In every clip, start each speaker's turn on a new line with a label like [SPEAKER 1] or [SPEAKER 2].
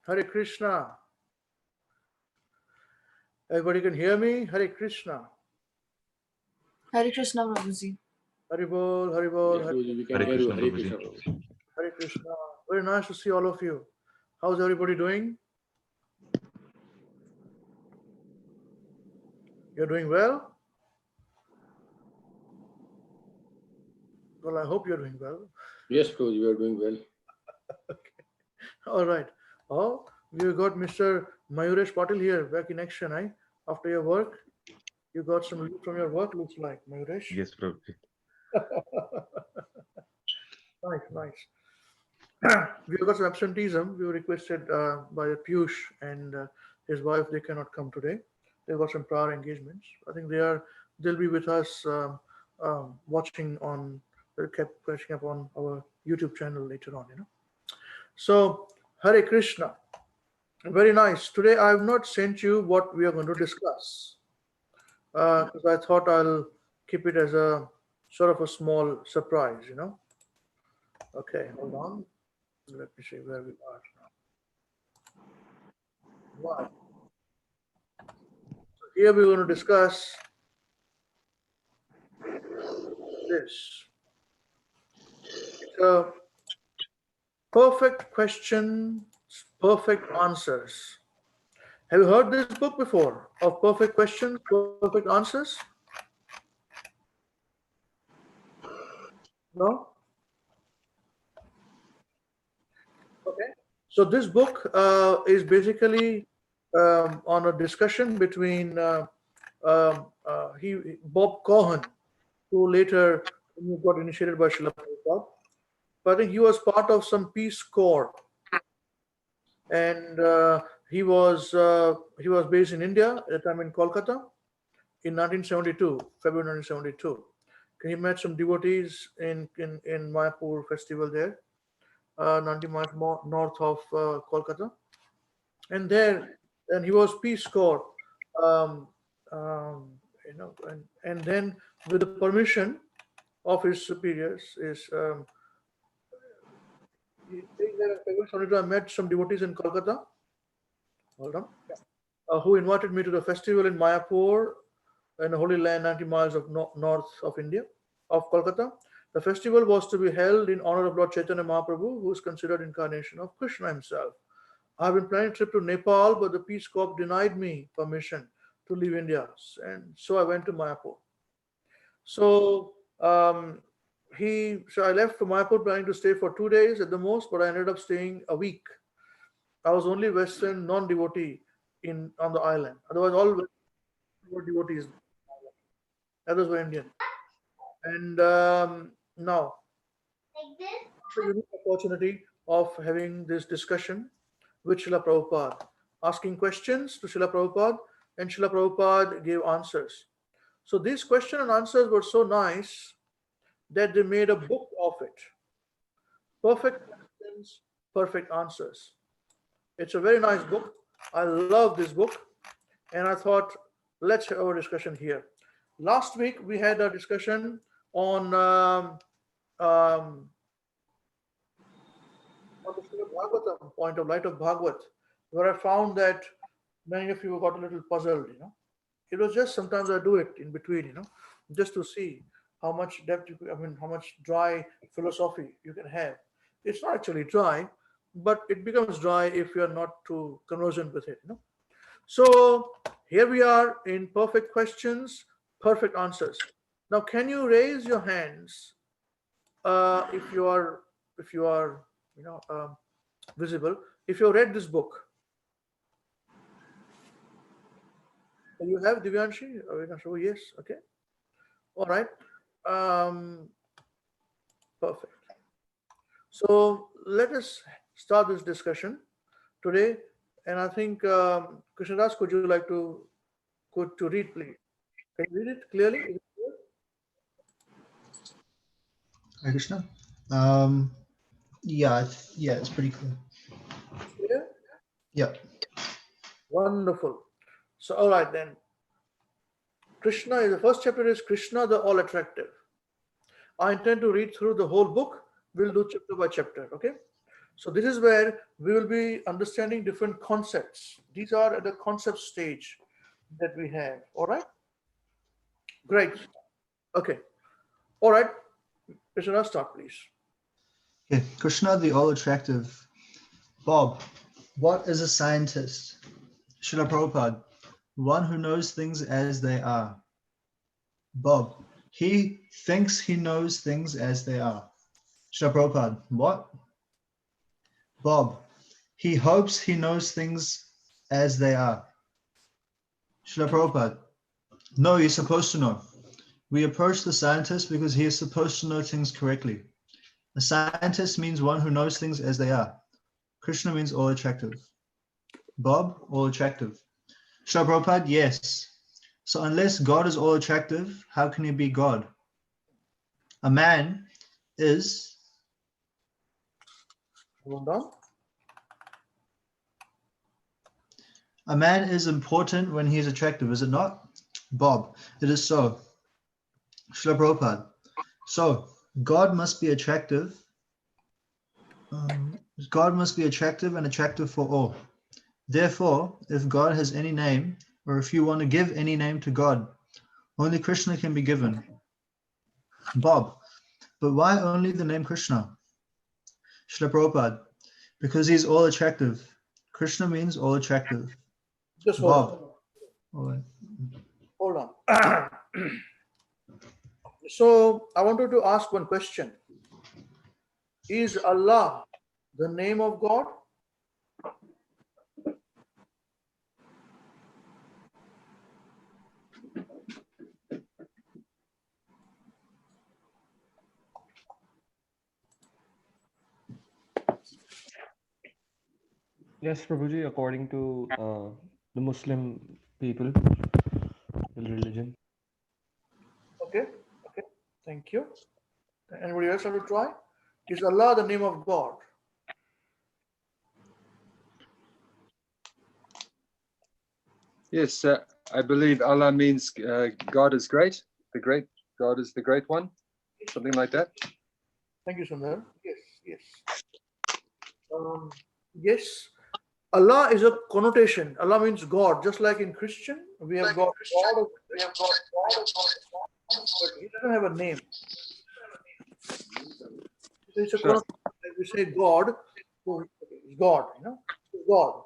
[SPEAKER 1] Hare Krishna. Everybody can hear me? Hare Krishna.
[SPEAKER 2] Hare Krishna, Prabhuji.
[SPEAKER 1] Hare Bol, Hare Bol,
[SPEAKER 3] Yes,
[SPEAKER 1] Hare,
[SPEAKER 3] Prabhuji, we can
[SPEAKER 4] Hare
[SPEAKER 3] hear you.
[SPEAKER 4] Krishna,
[SPEAKER 3] Hare
[SPEAKER 4] Prabhuji.
[SPEAKER 3] Krishna, Prabhuji.
[SPEAKER 1] Hare Krishna. Very nice to see all of you. How's everybody doing? You're doing well? Well, I hope you're doing well.
[SPEAKER 3] Yes, Prabhuji, we are doing well.
[SPEAKER 1] All right. Oh, you got Mr. Mayuresh Patil here back in action, eh? After your work. You got some leave from your work, looks like, Mayuresh.
[SPEAKER 4] Yes, Prabhuji.
[SPEAKER 1] Nice. We got some absenteeism. We were requested by Piyush and his wife. They cannot come today. They've got some prior engagements. I think they'll be with us watching on. They kept catching up on our YouTube channel later on. So Hare Krishna. Very nice. Today I have not sent you what we are going to discuss because I thought I'll keep it as a sort of a small surprise. Okay, hold on. Let me see where we are now. Wow. So here we're going to discuss this. It's a perfect questions, perfect answers. Have you heard this book before of perfect questions, perfect answers? No? Okay. So this book is basically on a discussion between Bob Cohen, who later got initiated by Srila Prabhupada. But I think he was part of some Peace Corps, and he was based in India at the time in Kolkata in 1972, February 1972. He met some devotees in Mayapur festival there, 90 miles more north of Kolkata, and he was Peace Corps, um, and then with the permission of his superiors, I met some devotees in Kolkata. Hold on. Who invited me to the festival in Mayapur in the Holy Land, 90 miles of north of India, of Kolkata. The festival was to be held in honor of Lord Chaitanya Mahaprabhu, who is considered incarnation of Krishna himself. I have been planning a trip to Nepal, but the Peace Corps denied me permission to leave India, and so I went to Mayapur. So I left for Mayapur planning to stay for 2 days at the most, but I ended up staying a week. I was only Western non-devotee on the island. Otherwise, all were devotees. Others were Indian. And now, it's a unique opportunity of having this discussion with Srila Prabhupada, asking questions to Srila Prabhupada, and Srila Prabhupada gave answers. So these question and answers were so nice that they made a book of it. Perfect questions, perfect answers. It's a very nice book. I love this book, and I thought let's have our discussion here. Last week we had a discussion on the Bhagavatam point of light of Bhagavat, where I found that many of you got a little puzzled. It was just sometimes I do it in between, just to see how much depth how much dry philosophy you can have. It's not actually dry, but it becomes dry if you're not too conversant with it. So here we are in perfect questions, perfect answers. Now, can you raise your hands if you are visible? If you read this book, you have Divyanshi? Oh, yes. Okay. All right. Perfect. So let us start this discussion today. And I think Krishnadas, could you like to read, please? Can you read it clearly? Is it clear?
[SPEAKER 5] Hare Krishna. Yeah, it's pretty clear.
[SPEAKER 1] Clear?
[SPEAKER 5] Yeah.
[SPEAKER 1] Wonderful. So, all right then. The first chapter is Krishna, the all attractive. I intend to read through the whole book. We'll do chapter by chapter. Okay. So this is where we will be understanding different concepts. These are at the concept stage that we have. All right? Great. Okay. All right. Krishna, start, please.
[SPEAKER 5] Okay, Krishna the all attractive. Bob, what is a scientist? Srila Prabhupada, one who knows things as they are. Bob, he thinks he knows things as they are. Srila Prabhupada, what? Bob, he hopes he knows things as they are. Srila Prabhupada, no, you're supposed to know. We approach the scientist because he is supposed to know things correctly. A scientist means one who knows things as they are. Krishna means all attractive. Bob, all attractive. Srila Prabhupada, yes. So unless God is all attractive, how can he be God? A man is
[SPEAKER 1] Hold on.
[SPEAKER 5] a man is important when he is attractive, is it not? Bob, it is so. Srila Prabhupada, so God must be attractive. God must be attractive and attractive for all. Therefore, if God has any name, or if you want to give any name to God, only Krishna can be given. Bob, but why only the name Krishna? Srila Prabhupada, because he's all attractive. Krishna means all attractive.
[SPEAKER 1] Just hold on.
[SPEAKER 5] Bob. All right.
[SPEAKER 1] Hold on. So I wanted to ask one question. Is Allah the name of God?
[SPEAKER 4] Yes, Prabhuji, according to the Muslim people, the religion.
[SPEAKER 1] Okay. Okay. Thank you. Anybody else want to try? Is Allah the name of God?
[SPEAKER 6] Yes, I believe Allah means God is great. The great God is the great one. Something like that.
[SPEAKER 1] Thank you, Sundar. Yes. Yes. Yes. Allah is a connotation. Allah means God. Just like in Christian, we have got God. We have got God, but He doesn't have a name. It's a
[SPEAKER 6] Sure.
[SPEAKER 1] connotation. Like we say God, so it's God. You know, it's God.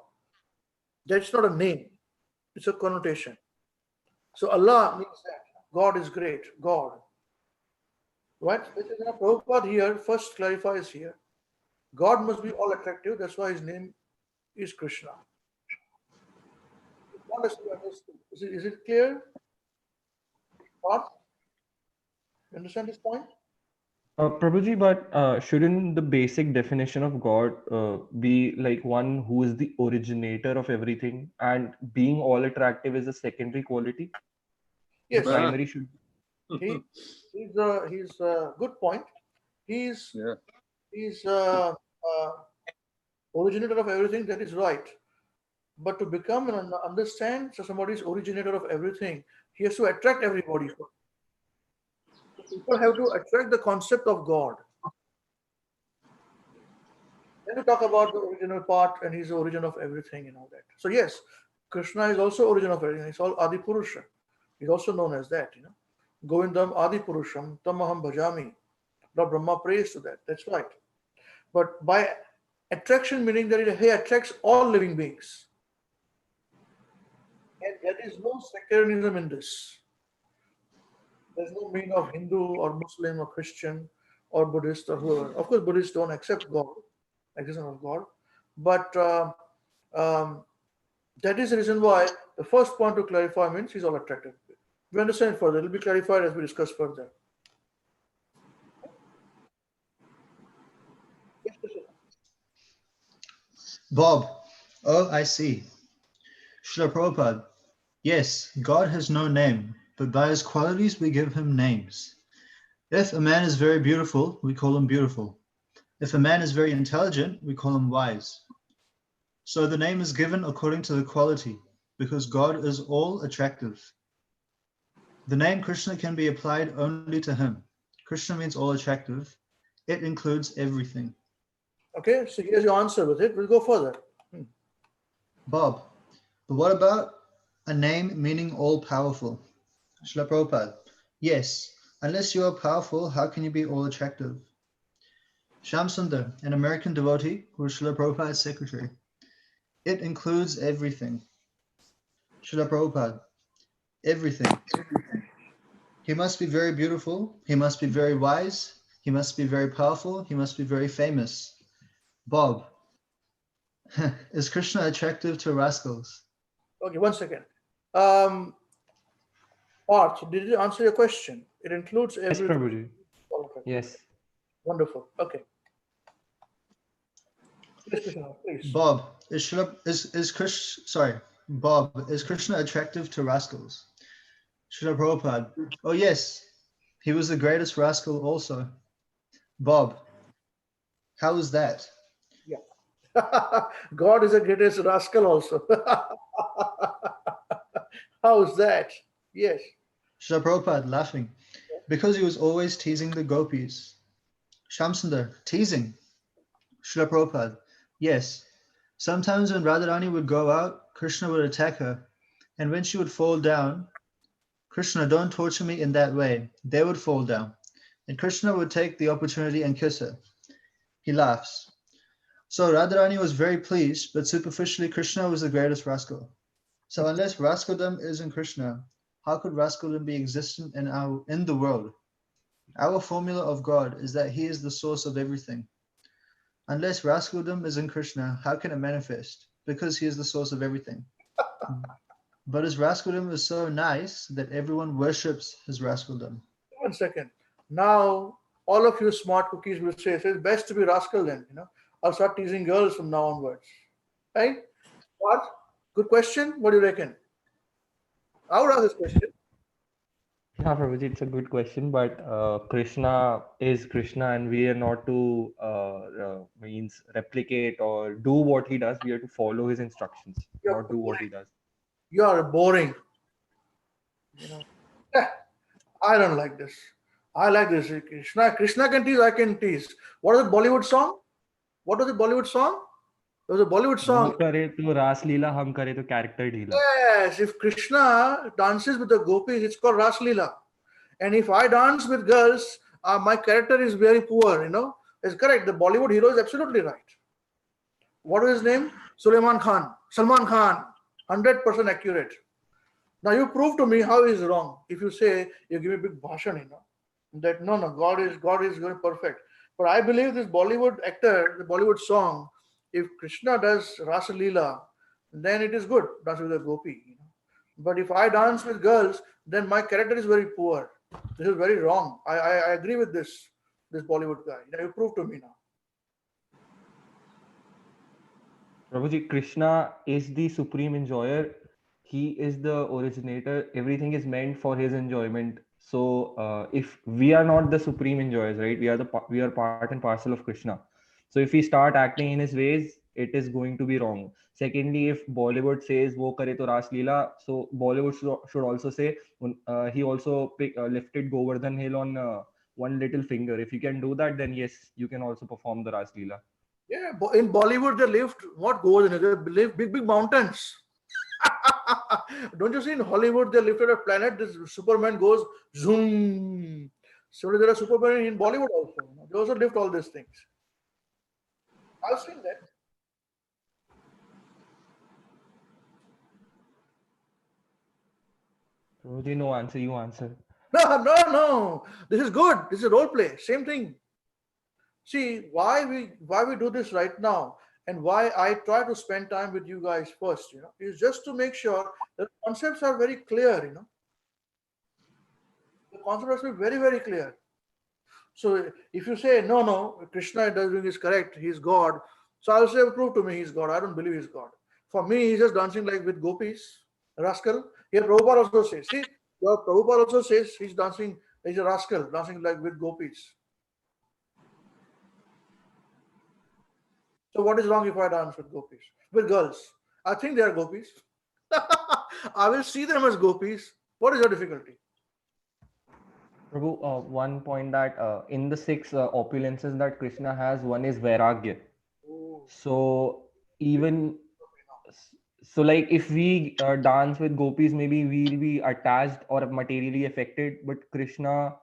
[SPEAKER 1] That's not a name. It's a connotation. So Allah means that God is great. God. Right? This is what Prabhupada here first clarifies here. God must be all attractive. That's why His name is Krishna. Not necessarily understood. Is it clear? What? You understand this point?
[SPEAKER 4] Prabhuji, but shouldn't the basic definition of God be like one who is the originator of everything, and being all attractive is a secondary quality? The
[SPEAKER 1] Yes.
[SPEAKER 4] primary should.
[SPEAKER 1] He's a good point. He's
[SPEAKER 6] Yeah.
[SPEAKER 1] he's originator of everything. That is right. But to become and understand somebody is originator of everything, he has to attract everybody. So people have to attract the concept of God. Then we talk about the original part and he's the origin of everything and all that. So yes, Krishna is also origin of everything. It's all Adi Purusha. He's also known as that, you know. Govindam Adi Purusham Tamaham Bhajami. Lord Brahma prays to that. That's right. But by attraction, meaning that he attracts all living beings. And there is no sectarianism in this. There's no meaning of Hindu or Muslim or Christian or Buddhist or whoever. Of course, Buddhists don't accept God, existence of God. But that is the reason why the first point to clarify means he's all attractive. We understand further. It will be clarified as we discuss further. Yes, Krishna.
[SPEAKER 5] Bob, oh, I see. Srila Prabhupada, yes, God has no name, but by his qualities we give him names. If a man is very beautiful, we call him beautiful. If a man is very intelligent, we call him wise. So the name is given according to the quality, because God is all attractive. The name Krishna can be applied only to him. Krishna means all attractive. It includes everything.
[SPEAKER 1] Okay, so here's your answer with it. We'll go further.
[SPEAKER 5] Bob, but what about a name meaning all powerful? Srila Prabhupada, yes, unless you are powerful, how can you be all attractive? Shyam Sundar, an American devotee who was Srila Prabhupada's secretary. It includes everything. Srila Prabhupada, everything. He must be very beautiful, he must be very wise, he must be very powerful, he must be very famous. Bob, is Krishna attractive to rascals?
[SPEAKER 1] Okay, one second. Parth, did it answer your question? It includes
[SPEAKER 4] Yes,
[SPEAKER 1] everything.
[SPEAKER 4] Prabhuji.
[SPEAKER 1] All of it.
[SPEAKER 4] Yes.
[SPEAKER 1] Wonderful. Okay. Yes, Krishna, please.
[SPEAKER 5] Bob, Bob, is Krishna attractive to rascals? Srila Prabhupada, oh yes, he was the greatest rascal also. Bob, how is that?
[SPEAKER 1] God is the greatest rascal also. How is that? Yes.
[SPEAKER 5] Srila Prabhupada laughing, because he was always teasing the gopis. Shamsundar, teasing. Srila Prabhupada, yes. Sometimes when Radharani would go out, Krishna would attack her, and when she would fall down, Krishna, don't torture me in that way. They would fall down, and Krishna would take the opportunity and kiss her. He laughs. So Radharani was very pleased, but superficially Krishna was the greatest rascal. So unless rascaldom is in Krishna, how could rascaldom be existent in the world? Our formula of God is that He is the source of everything. Unless rascaldom is in Krishna, how can it manifest? Because He is the source of everything. But His rascaldom is so nice that everyone worships His rascaldom.
[SPEAKER 1] 1 second. Now, all of you smart cookies will say, it's best to be rascal then, I'll start teasing girls from now onwards. Right? What? Good question. What do you reckon? I would ask this question.
[SPEAKER 4] Yeah, Prabhuji, it's a good question, but Krishna is Krishna, and we are not to means replicate or do what he does. We are to follow his instructions, not do what he does.
[SPEAKER 1] You are boring. I don't like this. I like this. Krishna can tease, I can tease. What is the Bollywood song? What was the Bollywood song? There was a Bollywood
[SPEAKER 4] वो
[SPEAKER 1] song.
[SPEAKER 4] करे तो रास लीला, हम करे तो character ढीला.
[SPEAKER 1] Yes, if Krishna dances with the gopis, it's called Ras Leela. And if I dance with girls, my character is very poor, It's correct. The Bollywood hero is absolutely right. What is his name? Salman Khan. 100% accurate. Now you prove to me how is wrong. If you say, you give me a big bhashan, that no, God is going perfect. But I believe this Bollywood actor, the Bollywood song, if Krishna does Rasa Leela, then it is good, dance with a gopi. But if I dance with girls, then my character is very poor. This is very wrong. I agree with this Bollywood guy. You prove to me now.
[SPEAKER 4] Prabhuji, Krishna is the supreme enjoyer. He is the originator. Everything is meant for his enjoyment. So if we are not the supreme enjoyers, right? We are part and parcel of Krishna. So if we start acting in his ways, it is going to be wrong. Secondly, if Bollywood says "Wo kare to Ras Leela," so Bollywood should also say he also lifted Govardhan Hill on one little finger. If you can do that, then yes, you can also perform the Ras Leela.
[SPEAKER 1] Yeah, in Bollywood they lift what goes in it. They lift big mountains. Don't you see in Hollywood they lifted a planet? This Superman goes zoom. So there are Superman in Bollywood also. They also lift all these things. I've seen that.
[SPEAKER 4] Prabhuji, no answer. You answer.
[SPEAKER 1] No. This is good. This is role play. Same thing. See why we do this right now, and why I try to spend time with you guys first, is just to make sure that concepts are very clear, The concept has to be very, very clear. So if you say, no, Krishna doing is correct, he's God. So I'll say, prove to me he's God. I don't believe he's God. For me, he's just dancing like with gopis, rascal. Here Prabhupada also says, Prabhupada also says he's dancing, he's a rascal, dancing like with gopis. So what is wrong if I dance with gopis? With girls. I think they are gopis. I will see them as gopis. What is the difficulty?
[SPEAKER 4] Prabhu, one point that in the six opulences that Krishna has, one is Vairagya. So even so, like if we dance with gopis, maybe we'll be attached or materially affected. But Krishna,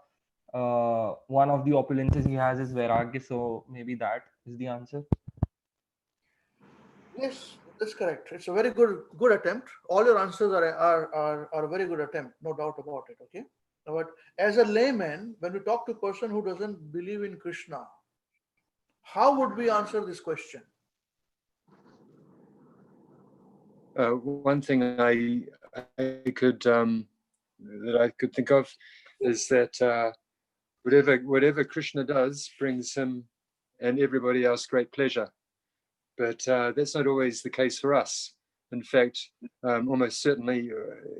[SPEAKER 4] one of the opulences he has is vairagya. So maybe that is the answer.
[SPEAKER 1] Yes, that's correct. It's a very good attempt. All your answers are a very good attempt, no doubt about it. Okay, but as a layman, when we talk to a person who doesn't believe in Krishna, how would we answer this question?
[SPEAKER 6] One thing I could that I could think of is that whatever Krishna does brings him and everybody else great pleasure, but that's not always the case for us. In fact, almost certainly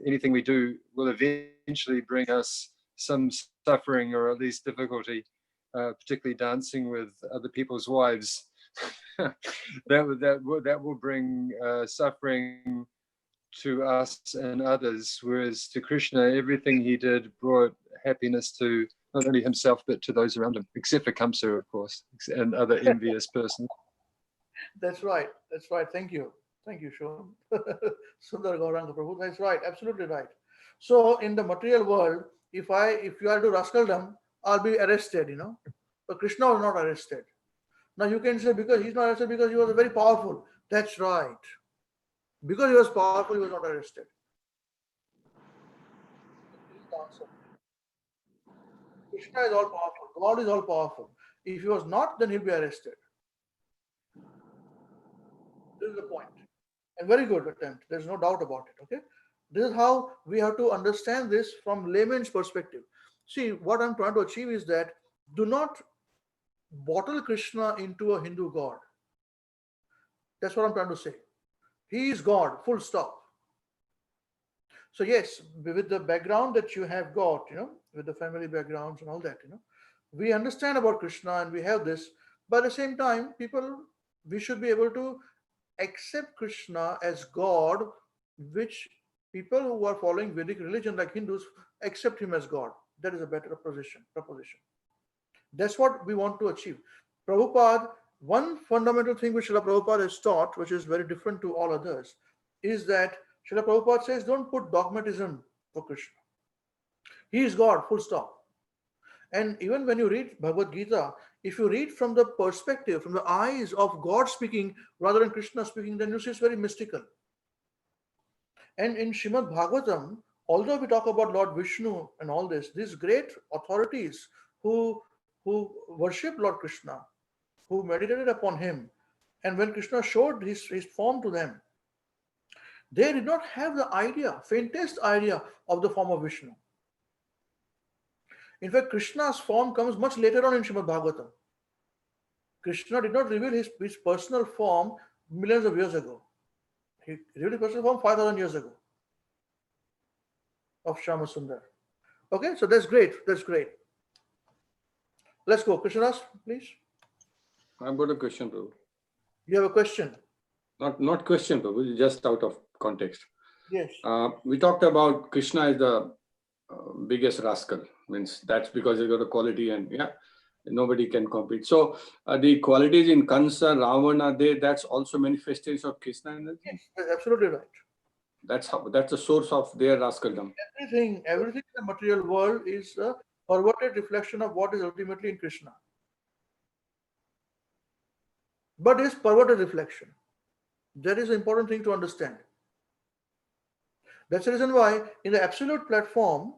[SPEAKER 6] anything we do will eventually bring us some suffering or at least difficulty, particularly dancing with other people's wives. that will bring suffering to us and others, whereas to Krishna, everything he did brought happiness to not only himself but to those around him, except for Kamsa, of course, and other envious persons.
[SPEAKER 1] That's right. That's right. Thank you. Thank you, Sean. Sundar Gauranga Prabhu. That's right. Absolutely right. So in the material world, if you are to rascaldom, I'll be arrested, But Krishna was not arrested. Now you can say because he's not arrested because he was very powerful. That's right. Because he was powerful, he was not arrested. This is the answer. Krishna is all powerful. God is all powerful. If he was not, then he'll be arrested. This is the point. And very good attempt. There's no doubt about it. Okay. This is how we have to understand this from layman's perspective. See, what I'm trying to achieve is that do not bottle Krishna into a Hindu god. That's what I'm trying to say. He is God, full stop. So yes, with the background that you have got, with the family backgrounds and all that, we understand about Krishna and we have this. But at the same time, we should be able to accept Krishna as God, which people who are following Vedic religion like Hindus accept him as God. That is a better proposition. That's what we want to achieve. Prabhupada, one fundamental thing which Srila Prabhupada has taught, which is very different to all others, is that Srila Prabhupada says, don't put dogmatism for Krishna. He is God, full stop. And even when you read Bhagavad Gita, if you read from the perspective, from the eyes of God speaking rather than Krishna speaking, then you see it's very mystical. And in Srimad Bhagavatam, although we talk about Lord Vishnu and all this, these great authorities who worship Lord Krishna, who meditated upon him, and when Krishna showed his form to them, they did not have the faintest idea of the form of Vishnu. In fact, Krishna's form comes much later on in Srimad Bhagavatam. Krishna did not reveal his personal form millions of years ago. He revealed his personal form 5,000 years ago of Shama Sundar. Okay, so that's great. That's great. Let's go. Krishnadas, please.
[SPEAKER 3] I've got a question, Prabhu.
[SPEAKER 1] You have a question?
[SPEAKER 3] Not question, Prabhu, just out of context.
[SPEAKER 1] Yes.
[SPEAKER 3] We talked about Krishna is the biggest rascal. Means that's because he got a quality and nobody can compete. So the qualities in Kansa, Ravana, that's also manifestation of Krishna energy.
[SPEAKER 1] Yes, that's absolutely right.
[SPEAKER 3] That's the source of their rascaldom.
[SPEAKER 1] Everything in the material world is a perverted reflection of what is ultimately in Krishna. But it's perverted reflection. That is an important thing to understand. That's the reason why in the absolute platform,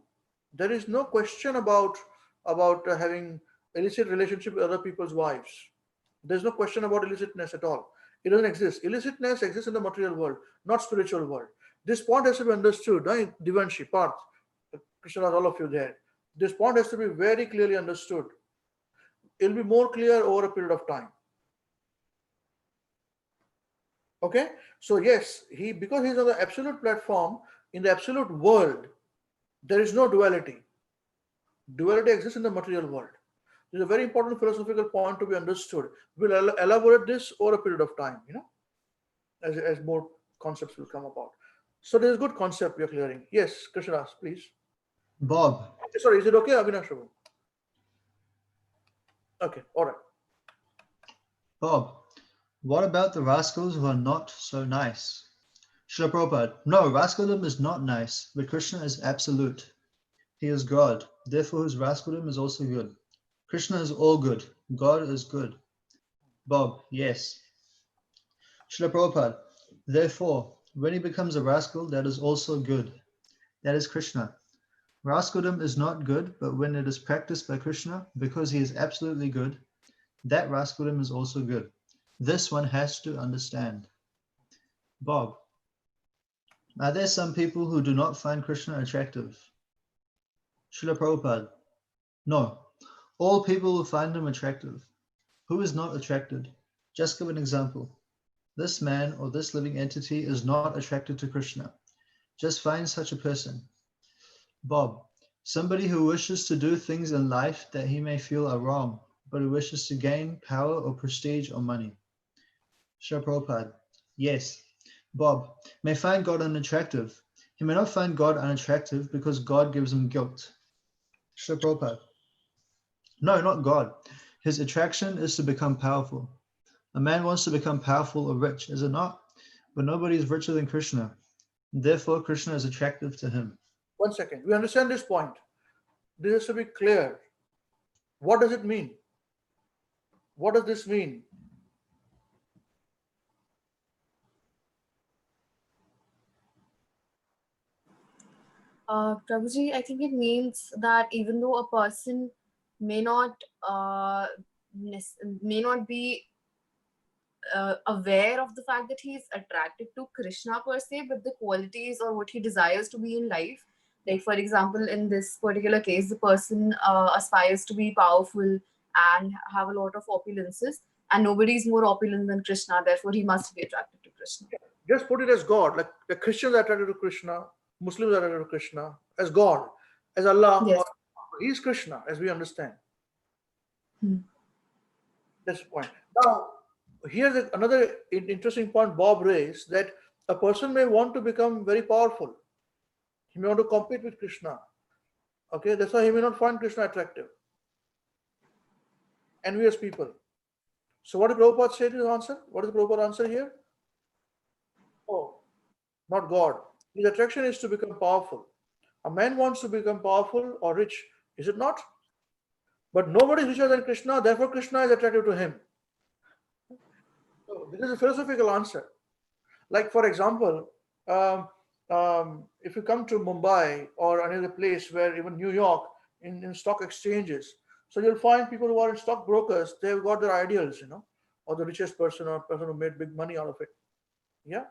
[SPEAKER 1] there is no question about having illicit relationship with other people's wives. There's no question about illicitness at all. It doesn't exist. Illicitness exists in the material world, not spiritual world. This point has to be understood. Divanshi, Parth, Krishna, all of you there. This point has to be very clearly understood. It'll be more clear over a period of time. Okay? So yes, because he's on the absolute platform, in the absolute world, there is no duality. Duality exists in the material world. This is a very important philosophical point to be understood. We'll elaborate this over a period of time, as more concepts will come about. So there's a good concept we are clearing. Yes, Krishnadas, please.
[SPEAKER 5] Bob.
[SPEAKER 1] Sorry, is it okay, Avinash? Okay, all right.
[SPEAKER 5] Bob, What about the rascals who are not so nice? Srila Prabhupada, no, rascaldom is not nice, but Krishna is absolute. He is God, therefore his rascaldom is also good. Krishna is all good. God is good. Bob, yes. Srila Prabhupada, therefore, when he becomes a rascal, that is also good. That is Krishna. Rascaldom is not good, but when it is practiced by Krishna, because he is absolutely good, that rascaldom is also good. This one has to understand. Bob, are there some people who do not find Krishna attractive? Srila Prabhupada, no. All people will find him attractive. Who is not attracted? Just give an example. This man or this living entity is not attracted to Krishna. Just find such a person. Bob, somebody who wishes to do things in life that he may feel are wrong, but who wishes to gain power or prestige or money. Srila Prabhupada, yes. Bob may find God unattractive. He may not find God unattractive because God gives him guilt. Srila Prabhupada, no, not God. His attraction is to become powerful. A man wants to become powerful or rich, is it not? But nobody is richer than Krishna. Therefore, Krishna is attractive to him.
[SPEAKER 1] 1 second. We understand this point. This has to be clear. What does it mean? What does this mean?
[SPEAKER 2] Prabhuji, I think it means that even though a person may not be aware of the fact that he is attracted to Krishna per se, but the qualities or what he desires to be in life, like for example, in this particular case, the person aspires to be powerful and have a lot of opulences, and nobody is more opulent than Krishna, therefore he must be attracted to Krishna.
[SPEAKER 1] Just put it as God. Like the Christians are attracted to Krishna, Muslims are attracted to Krishna, as God, as Allah.
[SPEAKER 2] Yes.
[SPEAKER 1] He is Krishna, as we understand.
[SPEAKER 2] Hmm.
[SPEAKER 1] That's the point. Now, here's another interesting point Bob raised, that a person may want to become very powerful. He may want to compete with Krishna. Okay, that's why he may not find Krishna attractive. Envious people. So what did Prabhupada say to his answer? What is the Prabhupada answer here? Oh, not God. His attraction is to become powerful. A man wants to become powerful or rich, is it not? But nobody is richer than Krishna, therefore Krishna is attractive to him. So this is a philosophical answer. Like, for example, if you come to Mumbai or another place where even New York, in stock exchanges, so you'll find people who are in stockbrokers, they've got their ideals, or the richest person or person who made big money out of it. Yeah.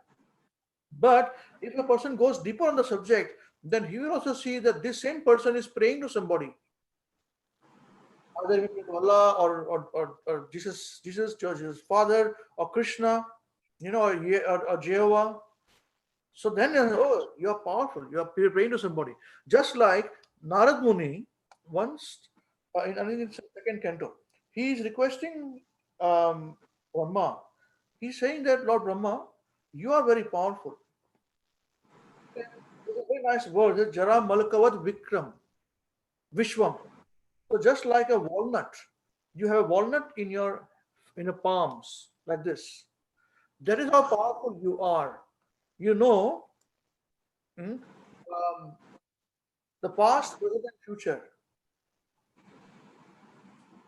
[SPEAKER 1] But if a person goes deeper on the subject, then he will also see that this same person is praying to somebody. Either to Allah or Jesus, Jesus' Father, or Krishna, or Jehovah. So then, oh, you are powerful. You are praying to somebody. Just like Narad Muni once, I think it's second canto, he is requesting Brahma. He's saying that, Lord Brahma, you are very powerful. There's a very nice word, Jara Malakavad Vikram, Vishwam. So just like a walnut, you have a walnut in your palms like this. That is how powerful you are. You know the past, present, and future.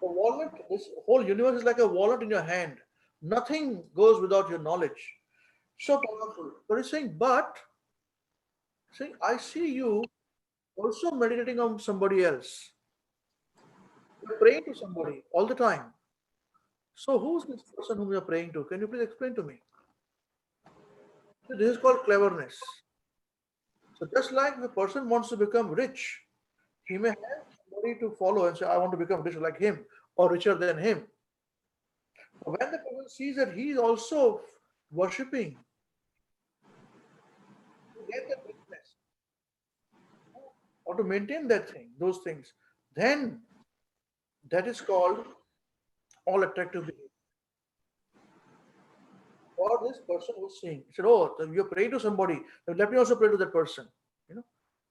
[SPEAKER 1] The walnut, this whole universe is like a walnut in your hand. Nothing goes without your knowledge. So powerful. But he's saying, I see you also meditating on somebody else. You're praying to somebody all the time. So who's this person whom you're praying to? Can you please explain to me? So this is called cleverness. So just like the person wants to become rich, he may have somebody to follow and say, I want to become rich like him or richer than him. But when the person sees that he is also worshipping, to get that richness or to maintain that thing, those things, then that is called all attractive behavior. Or this person was saying, he said, oh, you're praying to somebody, then let me also pray to that person.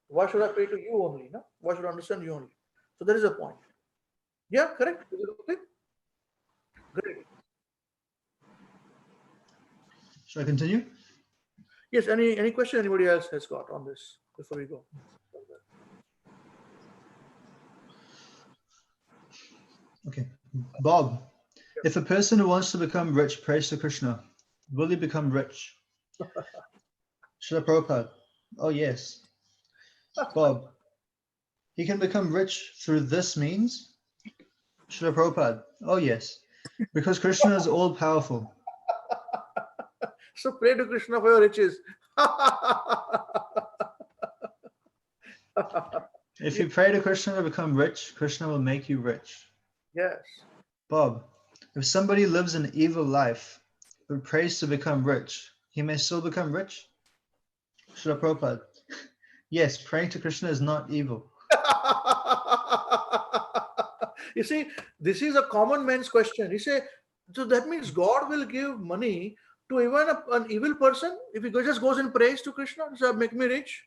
[SPEAKER 1] Why should I pray to you only? No? Why should I understand you only? So that is a point. Yeah, correct. Is it okay? Great.
[SPEAKER 5] Should I continue?
[SPEAKER 1] Yes, any question anybody else has got on this before we go?
[SPEAKER 5] Okay. Bob, if a person who wants to become rich prays to Krishna, will he become rich? Srila Prabhupada, oh yes. Bob, he can become rich through this means? Srila Prabhupada, oh yes. Because Krishna is all powerful.
[SPEAKER 1] So pray to Krishna for your riches.
[SPEAKER 5] If you pray to Krishna to become rich, Krishna will make you rich.
[SPEAKER 1] Yes.
[SPEAKER 5] Bob, if somebody lives an evil life but prays to become rich, he may still become rich? Srila Prabhupada, yes, praying to Krishna is not evil.
[SPEAKER 1] You see, this is a common man's question. He say, so that means God will give money to even an evil person if he just goes and prays to Krishna, so make me rich.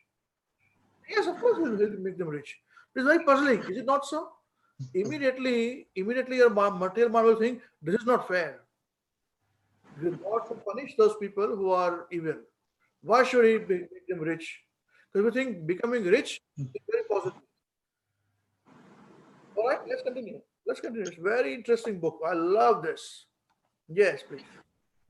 [SPEAKER 1] Yes, of course, he'll make them rich. It's very puzzling, is it not so? Immediately your material mind will think this is not fair. God should punish those people who are evil. Why should he make them rich? Because we think becoming rich is very positive. All right, let's continue. Let's continue. It's a very interesting book. I love this. Yes, please.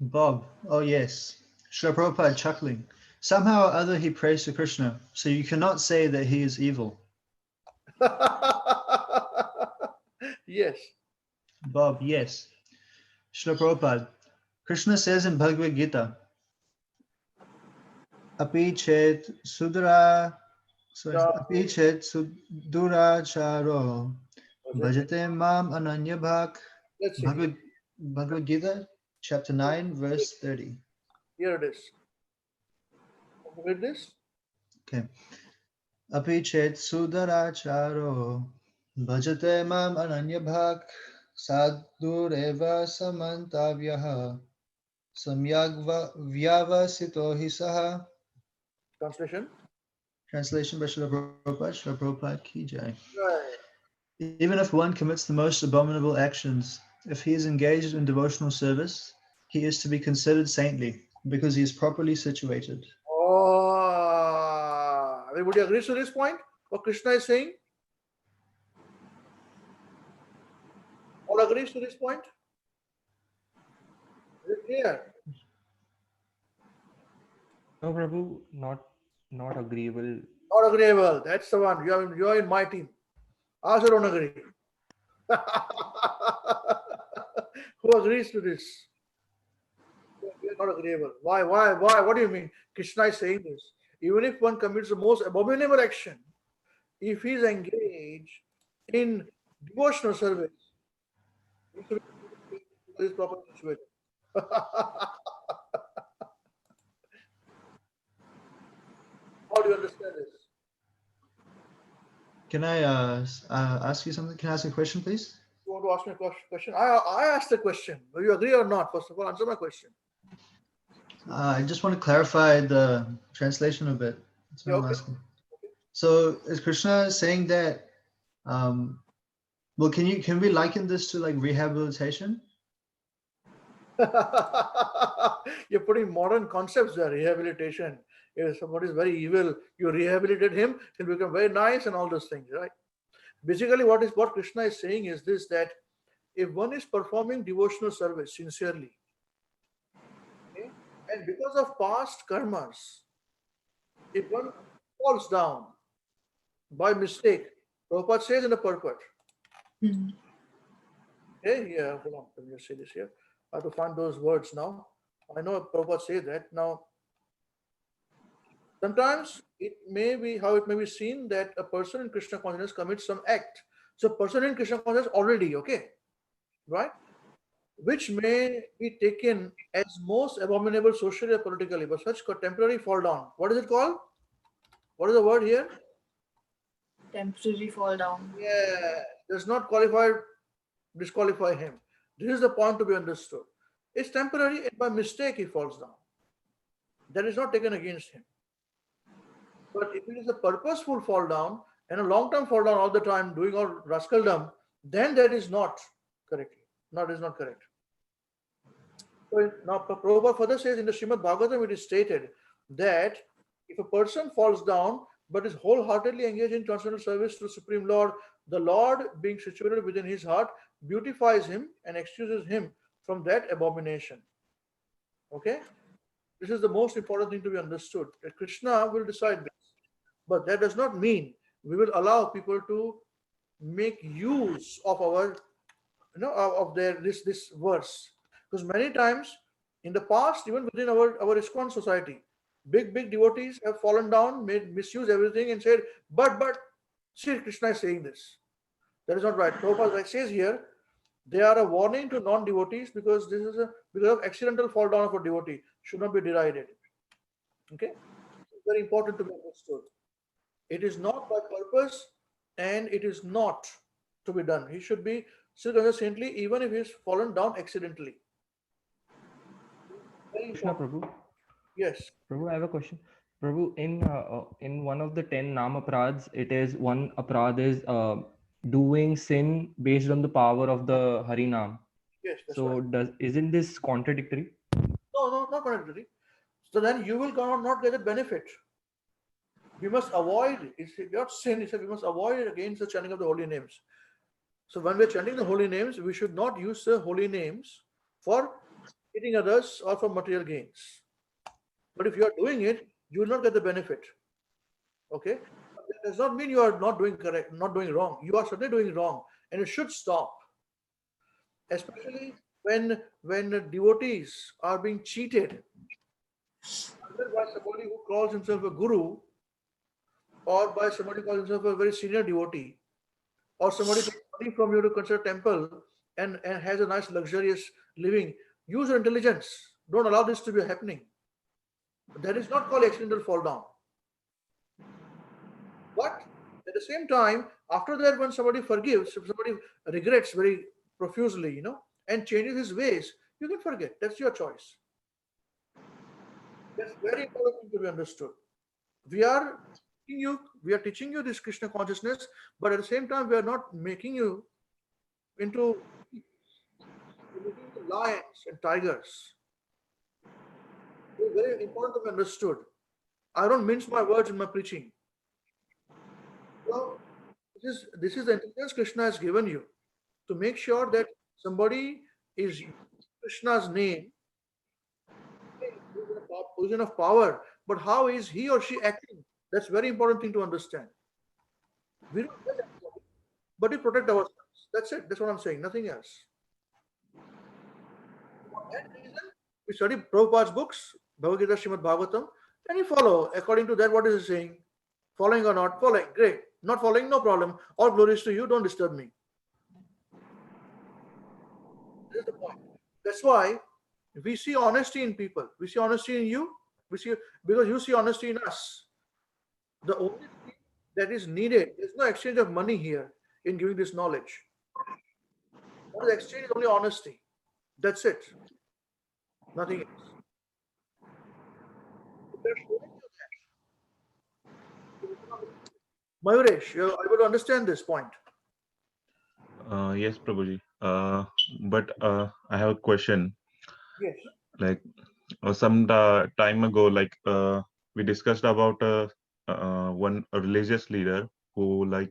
[SPEAKER 5] Bob, oh yes. Srila Prabhupada chuckling. Somehow or other he prays to Krishna, so you cannot say that he is evil.
[SPEAKER 1] Yes.
[SPEAKER 5] Bob, yes. Srila Prabhupada, Krishna says in Bhagavad Gita, Api chet sudra, api chet suduracharo, bhajate mam ananya bhak.
[SPEAKER 1] Let's see.
[SPEAKER 5] Bhagavad Gita, chapter 9, verse 30.
[SPEAKER 1] Here it is. Read this.
[SPEAKER 5] Okay. Api chet sudaracharo, bhajate mam ananya bhak, sadureva samantavyaha, samyag vyavasito hi saha.
[SPEAKER 1] Translation.
[SPEAKER 5] Translation by Srila Prabhupada, Srila Prabhupada ki jai.
[SPEAKER 1] Right.
[SPEAKER 5] Even if one commits the most abominable actions, if he is engaged in devotional service, he is to be considered saintly because he is properly situated.
[SPEAKER 1] Oh, everybody agrees to this point? What Krishna is saying? All agrees to this point? Is it clear?
[SPEAKER 4] No, Prabhu, not agreeable.
[SPEAKER 1] Not agreeable. That's the one. You are in my team. I also don't agree. Who agrees to this? We are not agreeable. Why? What do you mean? Krishna is saying this. Even if one commits the most abominable action, if he is engaged in devotional service, he should be properly situated. How do you understand this?
[SPEAKER 5] Can I ask you something? Can I ask you a question, please?
[SPEAKER 1] You want to ask me a question? I asked the question. Do you agree or not? First of all, answer my question.
[SPEAKER 5] I just want to clarify the translation a bit. That's what
[SPEAKER 1] Yeah,
[SPEAKER 5] I'm
[SPEAKER 1] okay.
[SPEAKER 5] asking. So is Krishna saying that? Well, can we liken this to like rehabilitation?
[SPEAKER 1] You're putting modern concepts there. Rehabilitation. If somebody is very evil, you rehabilitate him, he'll become very nice and all those things, right? Basically, what Krishna is saying is this: that if one is performing devotional service sincerely, okay, and because of past karmas, if one falls down by mistake, Prabhupada says in the purport. Okay, yeah, hold on, let me just say this here. I have to find those words now. I know Prabhupada says that. Now, sometimes it may be seen that a person in Krishna consciousness commits some act. So, person in Krishna consciousness already, okay, right? Which may be taken as most abominable socially or politically, but such temporary fall down. What is it called? What is the word here?
[SPEAKER 2] Temporary fall down.
[SPEAKER 1] Yeah, does not disqualify him. This is the point to be understood. It's temporary, and by mistake he falls down. That is not taken against him. But if it is a purposeful fall down and a long-term fall down all the time, doing all rascaldom, then that is not correct. No, it is not correct. Now, Prabhupada further says in the Srimad Bhagavatam, it is stated that if a person falls down but is wholeheartedly engaged in transcendental service to the Supreme Lord, the Lord, being situated within his heart, beautifies him and excuses him from that abomination. Okay? This is the most important thing to be understood. That Krishna will decide this. But that does not mean we will allow people to make use of our, of their this verse. Because many times in the past, even within our ISKCON society, big devotees have fallen down, made misuse everything, and said, but Sri Krishna is saying this. That is not right. Prabhupada says here, they are a warning to non-devotees because this is because of accidental fall down of a devotee should not be derided. Okay, it's very important to be understood. It is not by purpose, and it is not to be done. He should be still considered saintly even if he has fallen down accidentally. Very
[SPEAKER 4] Krishna
[SPEAKER 1] important.
[SPEAKER 4] Prabhu.
[SPEAKER 1] Yes.
[SPEAKER 4] Prabhu, I have a question. Prabhu, in one of the 10 Nam Apradhs, it is one Apradh is doing sin based on the power of the Harinam.
[SPEAKER 1] Yes, that's
[SPEAKER 4] So
[SPEAKER 1] right.
[SPEAKER 4] isn't this contradictory?
[SPEAKER 1] No, not contradictory. So then you will not get the benefit. We must avoid, it's not sin, it's we must avoid against the chanting of the holy names. So when we're chanting the holy names, we should not use the holy names for hitting others or for material gains. But if you are doing it, you will not get the benefit. Okay? But that does not mean you are not doing correct, not doing wrong. You are certainly doing wrong, and it should stop. Especially when devotees are being cheated either by somebody who calls himself a guru, or by somebody who calls himself a very senior devotee, or somebody takes money from you to construct a temple and has a nice luxurious living. Use your intelligence. Don't allow this to be happening. That is not called accidental fall down. But at the same time, after that, when somebody forgives, if somebody regrets very profusely, and changes his ways, you can forget. That's your choice. That's very important thing to be understood. We are teaching you this Krishna consciousness, but at the same time, we are not making you into lions and tigers. It's very important to be understood. I don't mince my words in my preaching. Well, this is the intelligence Krishna has given you to make sure that somebody is Krishna's name, position of power, but how is he or she acting? That's very important thing to understand. We don't judge anybody, but we protect ourselves. That's it. That's what I'm saying. Nothing else. For that reason, we study Prabhupada's books, Bhagavad Gita, Srimad Bhagavatam, and you follow according to that. What is he saying? Following or not following? Great. Not following, no problem. All glories to you. Don't disturb me. This is the point. That's why we see honesty in people. We see honesty in you. We see because you see honesty in us. The only thing that is needed, there's no exchange of money here in giving this knowledge. What is exchange is only honesty. That's it. Nothing else. Mayuresh, you're able to understand this point.
[SPEAKER 7] Yes, Prabhuji. But I have a question.
[SPEAKER 1] Yes.
[SPEAKER 7] Like some time ago, we discussed about one religious leader who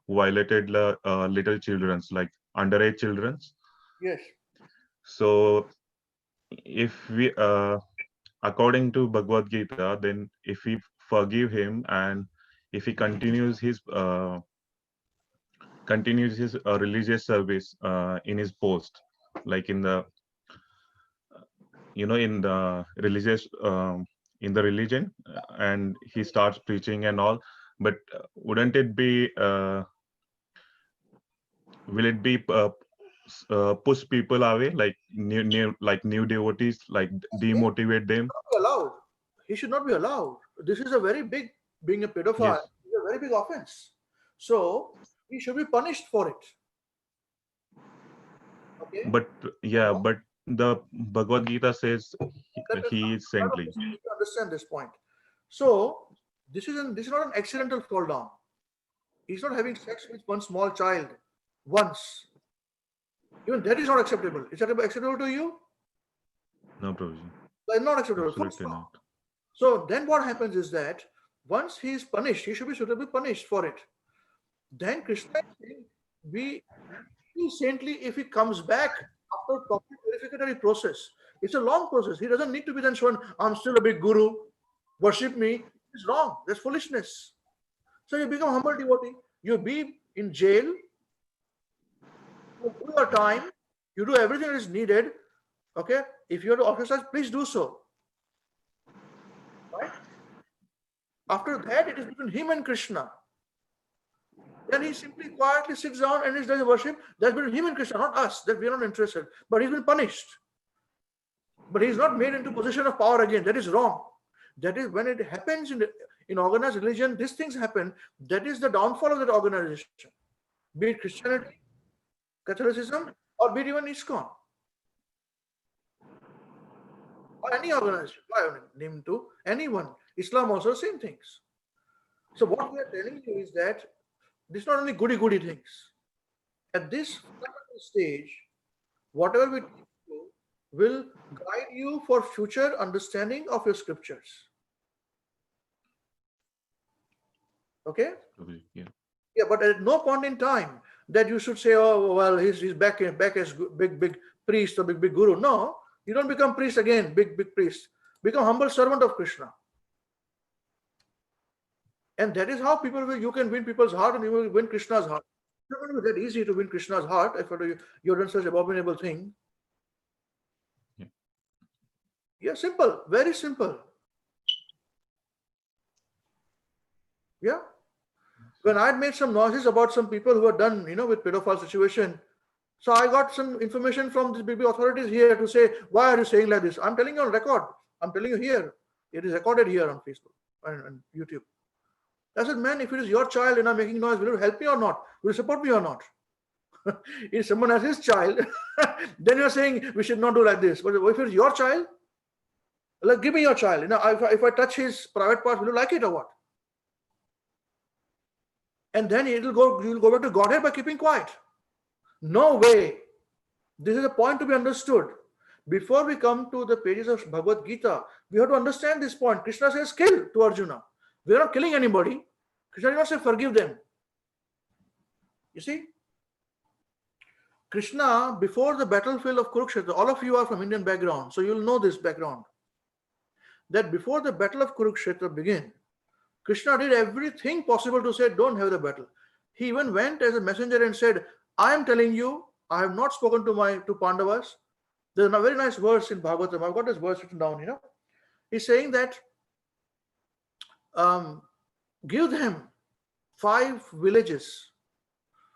[SPEAKER 7] violated little children's, like underage children's.
[SPEAKER 1] Yes.
[SPEAKER 7] So if we, according to Bhagavad Gita, then if we forgive him and if he continues his religious service in his post, like in the in the religious in the religion, and he starts preaching and all, but wouldn't it be will it be push people away, like new devotees, like demotivate them?
[SPEAKER 1] Allowed. He should not be allowed. This is a very big, being a pedophile,
[SPEAKER 7] Yes.
[SPEAKER 1] is a very big offense. So he should be punished for it. Okay.
[SPEAKER 7] But but the Bhagavad Gita says he is saintly.
[SPEAKER 1] You need to understand this point. So this is not an accidental fall down. He's not having sex with one small child once. Even that is not acceptable. Is that acceptable to you?
[SPEAKER 7] No, Prabhuji.
[SPEAKER 1] It's not acceptable. Full
[SPEAKER 7] Absolutely
[SPEAKER 1] stop.
[SPEAKER 7] not.
[SPEAKER 1] So then what happens is that once he is punished, he should be suitably punished for it. Then Krishna is saying, we saintly if he comes back after complete verificatory process. It's a long process. He doesn't need to be then shown, I'm still a big guru, worship me. It's wrong. That's foolishness. So you become humble devotee. You be in jail, you do your time, you do everything that is needed. Okay? If you have to exercise, please do so. Right? After that, it is between him and Krishna. Then he simply quietly sits down and he does worship. That's between him and Krishna, not us. That we are not interested. But he's been punished. But he's not made into position of power again. That is wrong. That is when it happens in organized religion, these things happen. That is the downfall of that organization. Be it Christianity, Catholicism, or be it even ISKCON. Or any organization. Name to anyone. Islam also, same things. So what we are telling you is that this is not only goody things. At this stage, whatever we teach you will guide you for future understanding of your scriptures. Okay?
[SPEAKER 7] Prabhuji, yeah.
[SPEAKER 1] Yeah, but at no point in time that you should say, oh, well, he's back as big priest or big guru. No, you don't become priest again, big priest. Become humble servant of Krishna. And that is how you can win people's heart and you will win Krishna's heart. It's not going to be that easy to win Krishna's heart if you've done such abominable thing. Yeah, simple, very simple. Yeah. When I had made some noises about some people who had done, with pedophile situation, so I got some information from the big authorities here to say, why are you saying like this? I'm telling you on record. I'm telling you here. It is recorded here on Facebook and YouTube. I said, man, if it is your child and I'm making noise, will you help me or not? Will you support me or not? If someone has his child, then you're saying we should not do like this. But if it's your child, like, give me your child. If I touch his private parts, will you like it or what? And then you'll go back to Godhead by keeping quiet. No way. This is a point to be understood. Before we come to the pages of Bhagavad Gita, we have to understand this point. Krishna says kill to Arjuna. We are not killing anybody. Krishna did not say forgive them. You see? Krishna, before the battlefield of Kurukshetra, all of you are from Indian background, so you'll know this background. That before the battle of Kurukshetra began, Krishna did everything possible to say, don't have the battle. He even went as a messenger and said, I am telling you, I have not spoken to Pandavas. There's a very nice verse in Bhagavatam. I've got this verse written down, He's saying that give them 5 villages.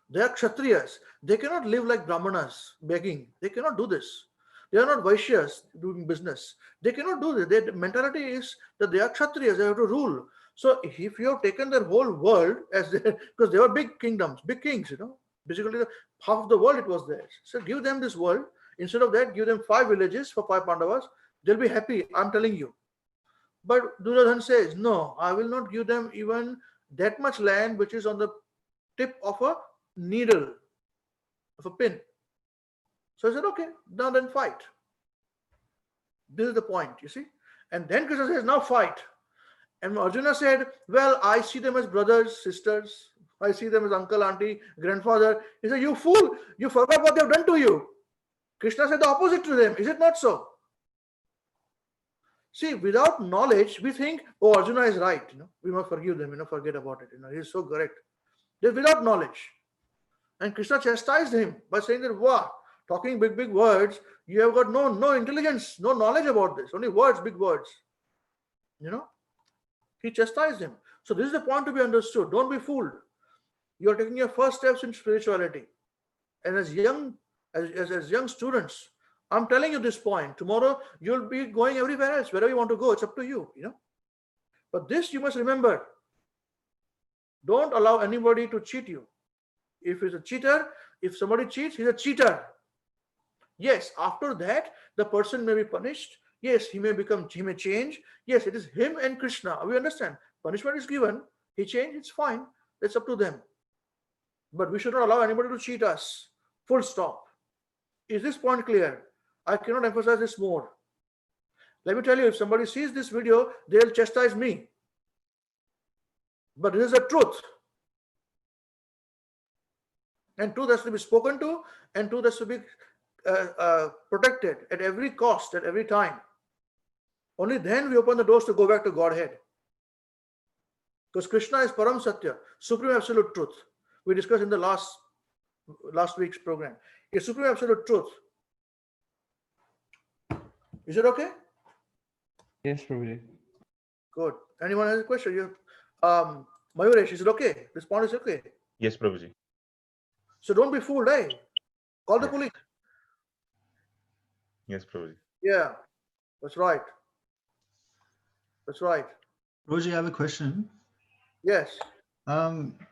[SPEAKER 1] They are Kshatriyas. They cannot live like Brahmanas, begging. They cannot do this. They are not Vaishyas doing business. They cannot do this. Their mentality is that they are Kshatriyas. They have to rule. So if you have taken their whole world because they were big kingdoms, big kings, basically half of the world it was theirs. So give them this world. Instead of that, give them 5 villages for 5 Pandavas. They'll be happy. I'm telling you. But Duryodhan says, no, I will not give them even that much land which is on the tip of a needle, of a pin. So I said, okay, now then fight. This is the point, you see. And then Krishna says, now fight. And Arjuna said, well, I see them as brothers, sisters. I see them as uncle, auntie, grandfather. He said, you fool, you forgot what they have done to you. Krishna said the opposite to them. Is it not so? See, without knowledge, we think, oh, Arjuna is right. We must forgive them, forget about it. He is so correct. They're without knowledge. And Krishna chastised him by saying that, wow, talking big words, you have got no intelligence, no knowledge about this. Only words, big words. He chastised him. So this is the point to be understood. Don't be fooled. You are taking your first steps in spirituality. And as young students, I'm telling you this point. Tomorrow you'll be going everywhere else, wherever you want to go. It's up to you, But this you must remember. Don't allow anybody to cheat you. If he's a cheater, if somebody cheats, he's a cheater. Yes, after that, the person may be punished. Yes, he may change. Yes, it is him and Krishna. We understand. Punishment is given. He changed, it's fine. That's up to them. But we should not allow anybody to cheat us. Full stop. Is this point clear? I cannot emphasize this more. Let me tell you, if somebody sees this video, they'll chastise me. But this is the truth. And truth has to be spoken to, and truth has to be protected at every cost, at every time. Only then we open the doors to go back to Godhead. Because Krishna is Param Satya, supreme absolute truth. We discussed in the last week's program. It's supreme absolute truth. Is it okay?
[SPEAKER 4] Yes, Prabhuji.
[SPEAKER 1] Good. Anyone has a question? Mayuresh, is it okay? This point is okay.
[SPEAKER 7] Yes, Prabhuji.
[SPEAKER 1] So don't be fooled, eh? Call the
[SPEAKER 7] Yes.
[SPEAKER 1] police.
[SPEAKER 7] Yes, Prabhuji.
[SPEAKER 1] Yeah, that's right. That's right.
[SPEAKER 5] Roji, I have a question.
[SPEAKER 1] Yes.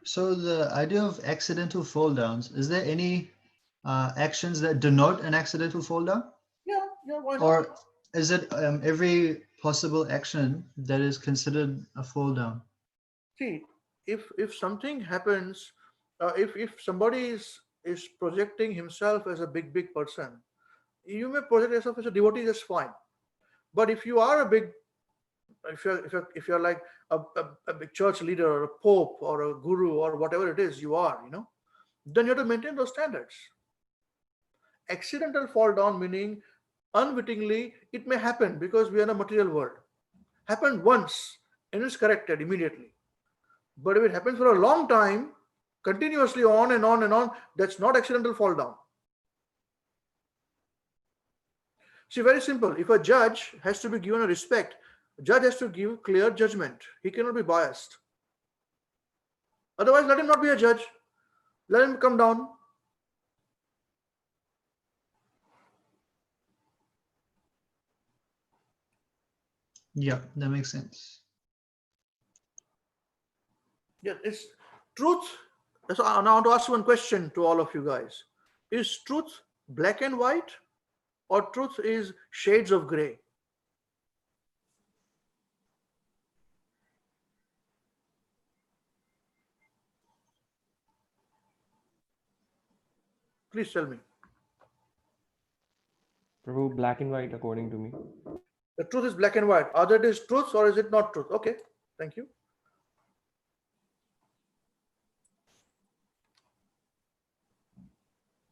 [SPEAKER 5] So the idea of accidental fall downs, is there any actions that denote an accidental fall down?
[SPEAKER 1] Yeah, why not?
[SPEAKER 5] Or is it every possible action that is considered a fall down?
[SPEAKER 1] See, if something happens, if somebody is projecting himself as a big person, you may project yourself as a devotee, that's fine. But if you are a big, if you're like a big church leader or a pope or a guru or whatever it is you are, then you have to maintain those standards. Accidental fall down meaning unwittingly it may happen because we are in a material world. Happened once and it's corrected immediately. But if it happens for a long time, continuously on and on and on, that's not accidental fall down. See, very simple. If a judge has to be given a respect, a judge has to give clear judgment. He cannot be biased. Otherwise, let him not be a judge. Let him come down.
[SPEAKER 5] Yeah, that makes sense.
[SPEAKER 1] Yeah, it's truth. So I want to ask one question to all of you guys. Is truth black and white or truth is shades of gray? Please tell me.
[SPEAKER 4] Prabhu, black and white according to me.
[SPEAKER 1] The truth is black and white. Either it is truth or is it not truth? Okay, thank you.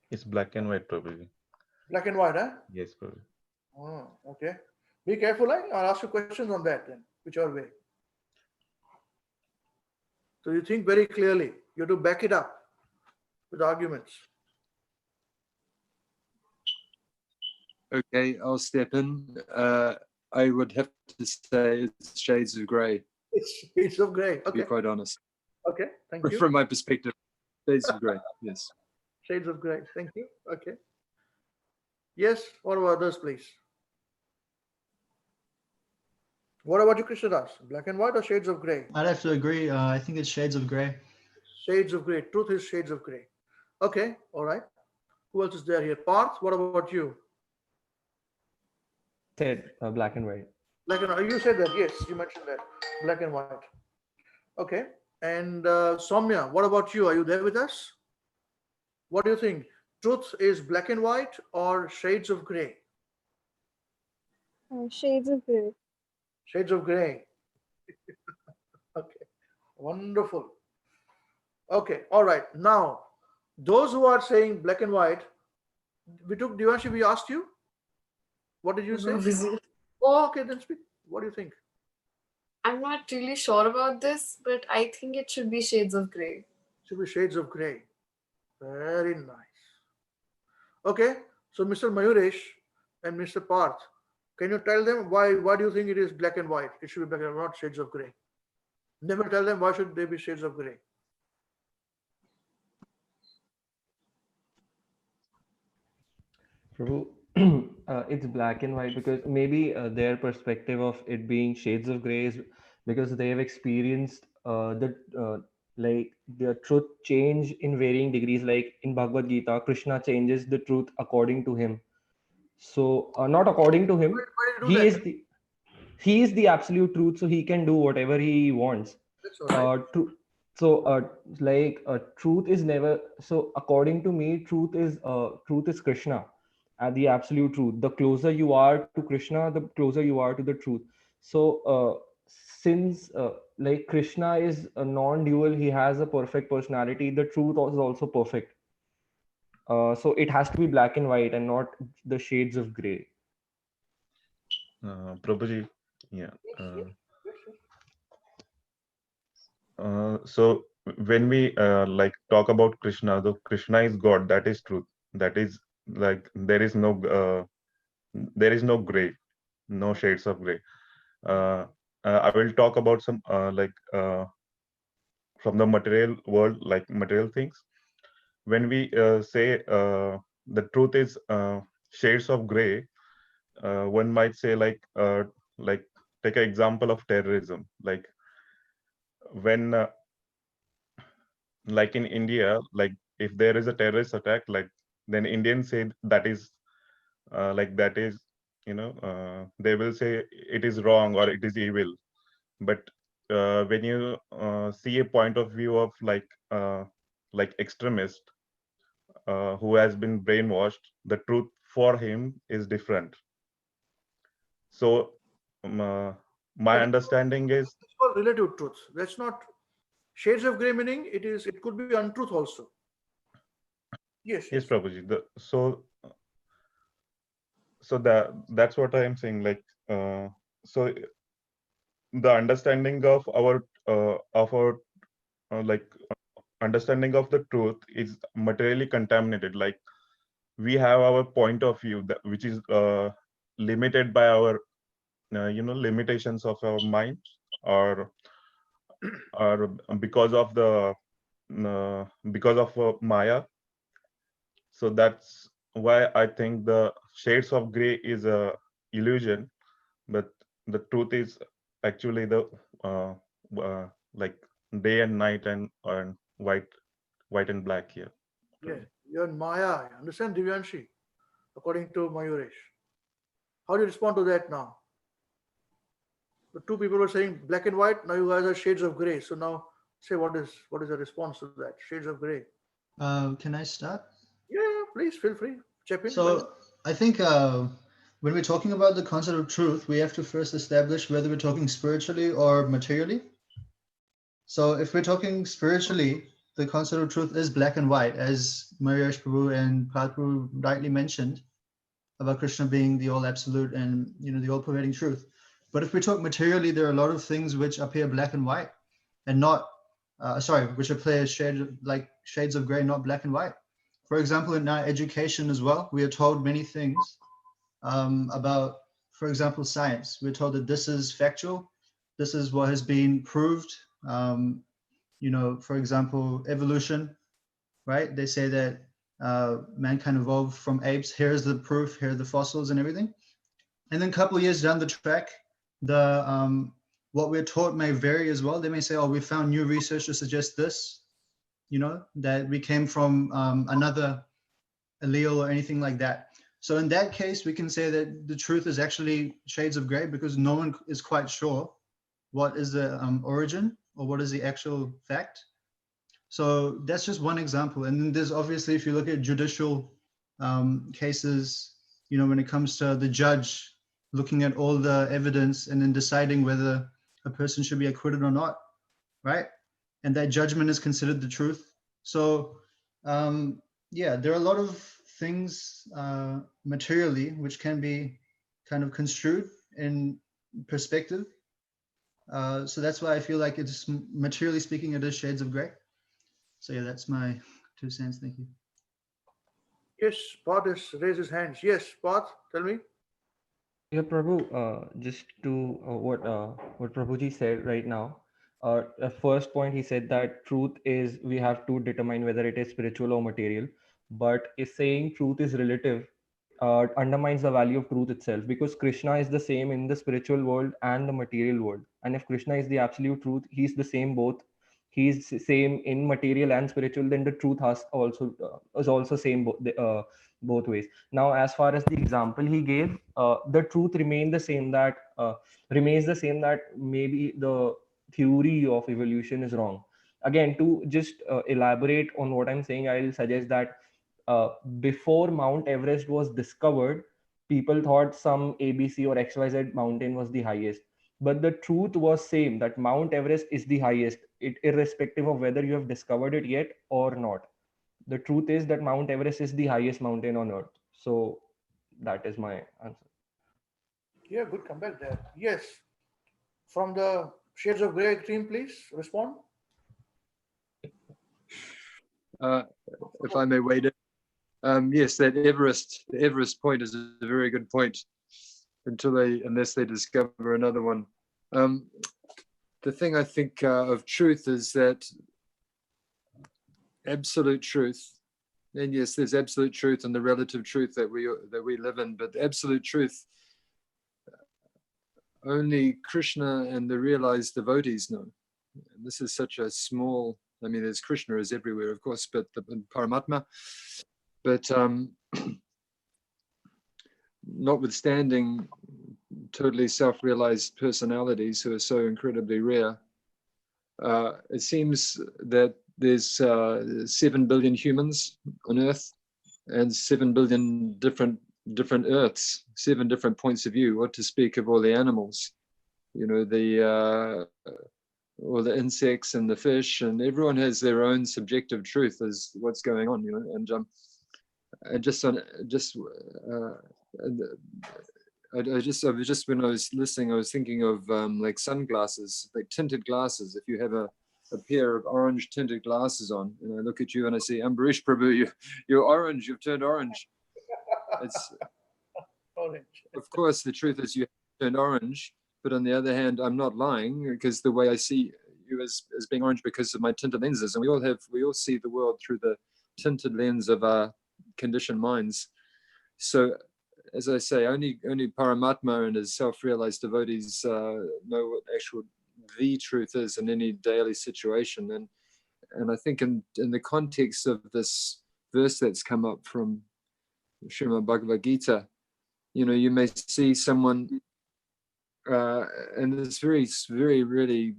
[SPEAKER 7] It's black and white, Prabhuji.
[SPEAKER 1] Black and white, huh?
[SPEAKER 7] Yes, Prabhuji.
[SPEAKER 1] Oh, okay. Be careful, eh? I'll ask you questions on that then, whichever way. So you think very clearly. You have to back it up with arguments.
[SPEAKER 6] Okay, I'll step in. I would have to say it's shades of grey,
[SPEAKER 1] It's shades of gray.
[SPEAKER 6] to be
[SPEAKER 1] Okay.
[SPEAKER 6] quite honest.
[SPEAKER 1] Okay. Thank you.
[SPEAKER 6] From my perspective, shades of grey, yes.
[SPEAKER 1] Shades of gray. Thank you. Okay. Yes. What about others, please? What about you, Krishnadas? Black and white or shades of gray?
[SPEAKER 5] I'd have to agree. I think it's shades of gray.
[SPEAKER 1] Shades of gray. Truth is shades of gray. Okay. All right. Who else is there here? Parth, what about you?
[SPEAKER 4] Said black and white.
[SPEAKER 1] Black and white. You said that. Yes, you mentioned that. Black and white. Okay. And Soumya, what about you? Are you there with us? What do you think? Truth is black and white or shades of gray?
[SPEAKER 8] Shades of gray.
[SPEAKER 1] Shades of gray. Okay. Wonderful. Okay. All right. Now, those who are saying black and white, we took Devanshi, we asked you. What did you say? Oh, okay, then speak. What do you think?
[SPEAKER 2] I'm not really sure about this, but I think it should be shades of gray.
[SPEAKER 1] Should be shades of gray. Very nice. Okay, so Mr. Mayuresh and Mr. Parth, can you tell them why do you think it is black and white? It should be black and white, not shades of gray. Never tell them why should they be shades of gray.
[SPEAKER 4] Prabhu, it's black and white because maybe their perspective of it being shades of gray is because they have experienced like the truth change in varying degrees. Like in Bhagavad Gita, Krishna changes the truth according to him. So not according to him,
[SPEAKER 1] Why did you do that?
[SPEAKER 4] he is the absolute truth, so he can do whatever he wants.
[SPEAKER 1] That's all right.
[SPEAKER 4] Truth is never, so according to me, truth is Krishna. and the absolute truth. The closer you are to Krishna, the closer you are to the truth. So since like Krishna is a non-dual, he has a perfect personality, the truth is also perfect. So it has to be black and white and not the shades of gray.
[SPEAKER 7] Prabhuji, yeah.
[SPEAKER 1] Yes, yes.
[SPEAKER 7] So when we like talk about Krishna, the Krishna is God. That is truth. That is like there is no gray, no shades of gray. Uh, I will talk about some from the material world, like material things. When we say the truth is shades of gray, one might say like take an example of terrorism. Like when like in India, like if there is a terrorist attack, like then Indians say that is that is they will say it is wrong or it is evil. But when you see a point of view of like extremist who has been brainwashed, the truth for him is different. So my understanding is
[SPEAKER 1] It's called relative truth. That's not shades of gray, meaning it could be untruth also. Yes,
[SPEAKER 7] yes,
[SPEAKER 1] yes.
[SPEAKER 7] Prabhuji. So that's what I am saying. So the understanding of our like understanding of the truth is materially contaminated. Like we have our point of view which is limited by our limitations of our mind, or or because of Maya. So that's why I think the shades of gray is a illusion, but the truth is actually the uh, like day and night, and white and black here.
[SPEAKER 1] Yes. You're in Maya. Understand, Divyanshi? According to Mayuresh. How do you respond to that now? The two people were saying black and white. Now you guys are shades of gray. So now say what is the response to that? Shades of gray.
[SPEAKER 5] Can I start?
[SPEAKER 1] Yeah, yeah, please feel free. Chip in.
[SPEAKER 5] So I think when we're talking about the concept of truth, we have to first establish whether we're talking spiritually or materially. So if we're talking spiritually, the concept of truth is black and white, as Mariash Prabhu and Prabhu rightly mentioned about Krishna being the all absolute and the all pervading truth. But if we talk materially, there are a lot of things which appear black and white, and not which appear like shades of gray, not black and white. For example, in our education as well, we are told many things about, for example, science. We're told that this is factual, this is what has been proved. For example, evolution, right? They say that mankind evolved from apes. Here's the proof, here are the fossils and everything. And then a couple of years down the track, what we're taught may vary as well. They may say, oh, we found new research to suggest this, that we came from another allele or anything like that. So in that case, we can say that the truth is actually shades of gray, because no one is quite sure what is the origin or what is the actual fact. So that's just one example. And then there's obviously, if you look at judicial cases, when it comes to the judge looking at all the evidence and then deciding whether a person should be acquitted or not, right? And that judgment is considered the truth. So there are a lot of things materially which can be kind of construed in perspective. So that's why I feel like it's, materially speaking, it is shades of gray. So yeah, that's my 2 cents. Thank you.
[SPEAKER 1] Yes, Path has raised his hands. Yes, Path, tell me.
[SPEAKER 4] Yeah, Prabhu, just to what Prabhuji said right now. The first point he said that truth is we have to determine whether it is spiritual or material, but is saying truth is relative undermines the value of truth itself, because Krishna is the same in the spiritual world and the material world. And if Krishna is the absolute truth, he's the same both. He's same in material and spiritual. Then the truth has also is also same both ways. Now, as far as the example he gave, the truth remains the same that maybe the theory of evolution is wrong. Again, to just elaborate on what I'm saying, I'll suggest that before Mount Everest was discovered, people thought some ABC or XYZ mountain was the highest. But the truth was same, that Mount Everest is the highest, irrespective of whether you have discovered it yet or not. The truth is that Mount Everest is the highest mountain on earth. So that is my answer.
[SPEAKER 1] Yeah, good comeback there. Yes. From the Shades of Grey team, please respond.
[SPEAKER 6] If I may wade in. Yes, that the Everest point is a very good point unless they discover another one. The thing I think of truth is that absolute truth, and yes, there's absolute truth and the relative truth that we live in, but absolute truth only Krishna and the realized devotees know. And this is such a small, I mean, there's Krishna is everywhere, of course, but the Paramatma. But notwithstanding totally self-realized personalities who are so incredibly rare, it seems that there's 7 billion humans on Earth and 7 billion different Earths, 7 different points of view. What to speak of all the animals, you know, all the insects and the fish, and everyone has their own subjective truth as what's going on, you know. And I was just when I was listening, I was thinking of like sunglasses, like tinted glasses. If you have a pair of orange tinted glasses on, and I look at you and I say, Ambarish Prabhu, you're orange, you've turned orange. It's
[SPEAKER 1] Orange.
[SPEAKER 6] of course the truth is you turned orange, but on the other hand, I'm not lying, because the way I see you as being orange because of my tinted lenses, and we all see the world through the tinted lens of our conditioned minds. So, as I say, only Paramatma and his self-realized devotees know what the truth is in any daily situation. And I think in the context of this verse that's come up from Srimad Bhagavad Gita, you know, you may see someone, and it's very, very, really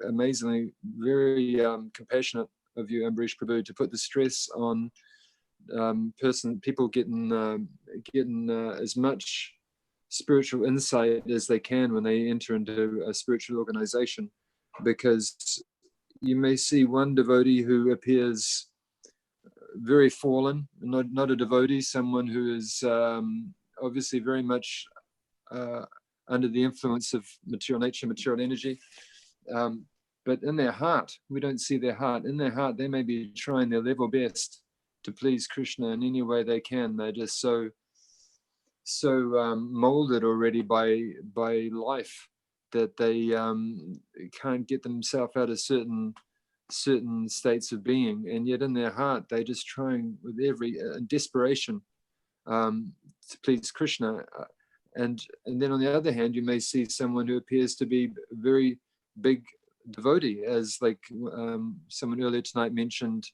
[SPEAKER 6] amazingly, very compassionate of you, Ambarish Prabhu, to put the stress on people getting as much spiritual insight as they can when they enter into a spiritual organization, because you may see one devotee who appears very fallen, not a devotee, someone who is obviously very much under the influence of material nature, material energy, but in their heart, we don't see their heart. In their heart, they may be trying their level best to please Krishna in any way they can. They're just so molded already by life that they can't get themselves out of certain states of being, and yet in their heart they're just trying with every desperation to please Krishna. And then on the other hand, you may see someone who appears to be a very big devotee, as like someone earlier tonight mentioned,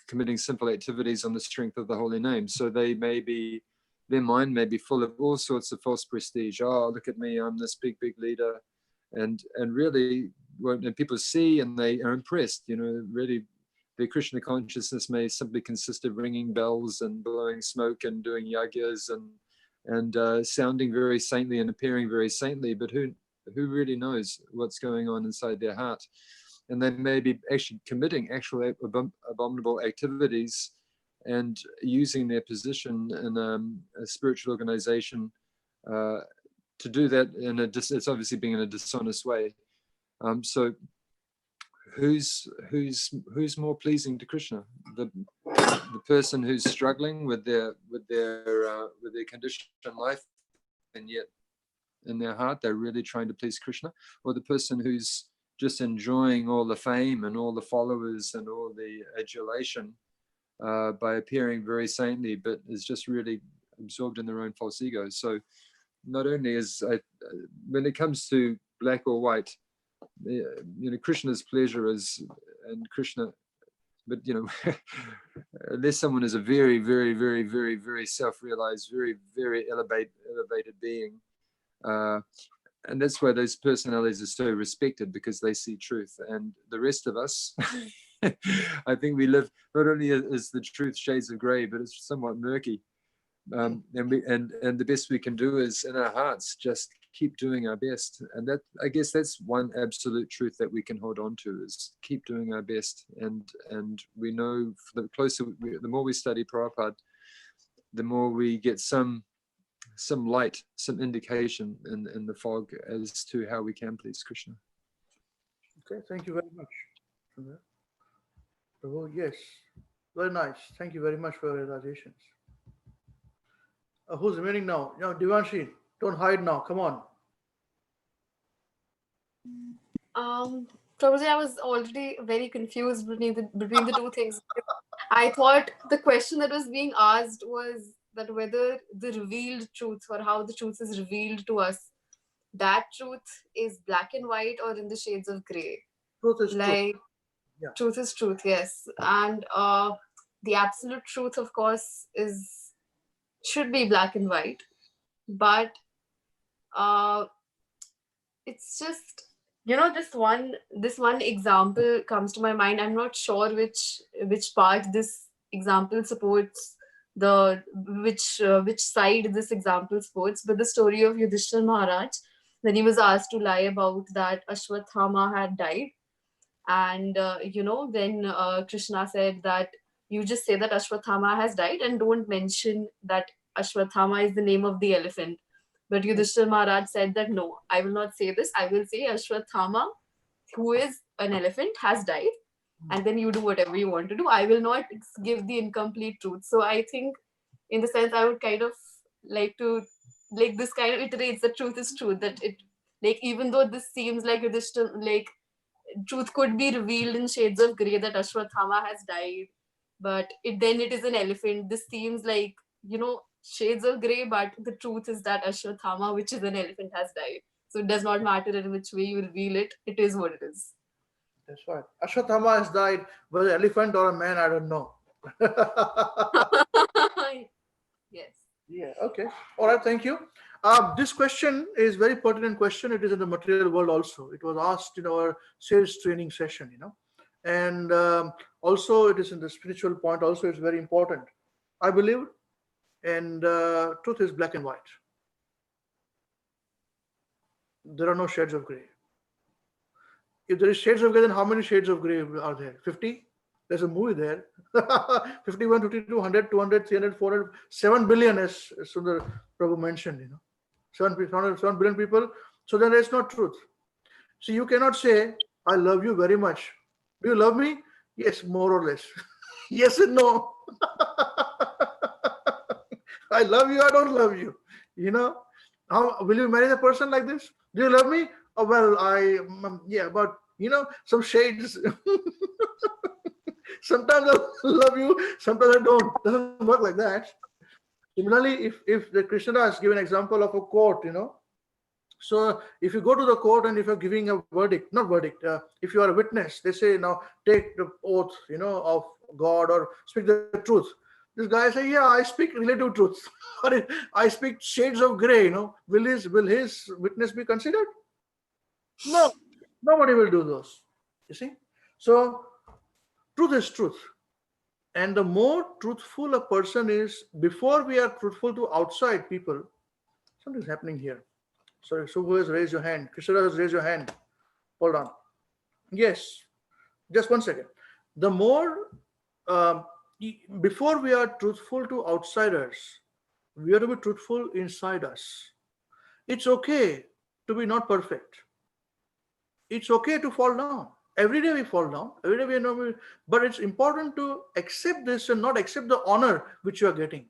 [SPEAKER 6] committing simple activities on the strength of the holy name. So their mind may be full of all sorts of false prestige. Oh, look at me, I'm this big leader. And really, when people see and they are impressed, you know, really their Krishna consciousness may simply consist of ringing bells and blowing smoke and doing yagyas and sounding very saintly and appearing very saintly, but who really knows what's going on inside their heart? And they may be actually committing actual abominable activities and using their position in a spiritual organization to do that it's obviously being in a dishonest way. So who's more pleasing to Krishna? The person who's struggling with their conditioned life, and yet in their heart they're really trying to please Krishna, or the person who's just enjoying all the fame and all the followers and all the adulation by appearing very saintly, but is just really absorbed in their own false ego. So not only when it comes to black or white, you know, Krishna's pleasure is, and Krishna, but you know, unless someone is a very, very, very, very, very self-realized, very, very elevated being, and that's why those personalities are so respected, because they see truth. And the rest of us, I think we live, not only is the truth shades of gray, but it's somewhat murky. And the best we can do is in our hearts just keep doing our best. And that, I guess, that's one absolute truth that we can hold on to, is keep doing our best. And we know the closer, the more we study Prabhupada, the more we get some light, some indication in the fog as to how we can please Krishna.
[SPEAKER 1] Okay, thank you very much. Prabhu, yes, very nice. Thank you very much for your realizations. Who's remaining now? No, Devanshi, don't hide now. Come on.
[SPEAKER 2] Prabhuji, I was already very confused between the two things. I thought the question that was being asked was that whether the revealed truth, or how the truth is revealed to us, that truth is black and white or in the shades of gray.
[SPEAKER 1] Truth is
[SPEAKER 2] like
[SPEAKER 1] truth. Yeah.
[SPEAKER 2] Truth is truth, yes. And the absolute truth, of course, should be black and white. But it's just, this one example comes to my mind. I'm not sure which part this example supports, which side this example supports, but the story of Yudhishthira Maharaj, when he was asked to lie about that Ashwathama had died. And then Krishna said that you just say that Ashwathama has died and don't mention that Ashwathama is the name of the elephant. But Yudhishthira Maharaj said that no, I will not say this. I will say Ashwathama, who is an elephant, has died. And then you do whatever you want to do. I will not give the incomplete truth. So I think, in the sense, I would kind of like to, this kind of iterates that truth is truth. That it, even though this seems like Yudhishthira, truth could be revealed in shades of gray that Ashwathama has died, but it is an elephant. This seems like, shades of gray, but the truth is that Ashwathama, which is an elephant, has died. So it does not matter in which way you reveal it. It is what it is.
[SPEAKER 1] That's right. Ashwathama has died, whether an elephant or a man, I don't know.
[SPEAKER 2] Yes.
[SPEAKER 1] Yeah, okay. All right, thank you. This question is very pertinent question. It is in the material world also. It was asked in our sales training session, and also it is in the spiritual point also. It's very important, I believe. And truth is black and white. There are no shades of gray. If there is shades of gray, then how many shades of gray are there? 50? There's a movie there. 51, 52, 100, 200, 300, 400, 7 billion, as Sundar Prabhu mentioned, 7 billion people. So then there's no truth. So you cannot say, I love you very much. Do you love me? Yes, more or less. Yes and no. I love you, I don't love you. How will you marry a person like this? Do you love me? Oh, well, yeah, but some shades. Sometimes I love you, sometimes I don't. It doesn't work like that. Similarly, if the Krishna has given example of a court, so if you go to the court and if you're giving a verdict, not verdict, if you are a witness, they say, now take the oath, of God or speak the truth. This guy say, yeah, I speak relative truth. Or I speak shades of gray, will his witness be considered? No, nobody will do those. You see? So truth is truth. And the more truthful a person is, before we are truthful to outside people, something's happening here. Sorry, so who has raised your hand? Krishna has raised your hand. Hold on. Yes, just 1 second. The more, before we are truthful to outsiders, we are to be truthful inside us. It's okay to be not perfect. It's okay to fall down. Every day we fall down. Every day we know, but it's important to accept this and not accept the honor which you are getting.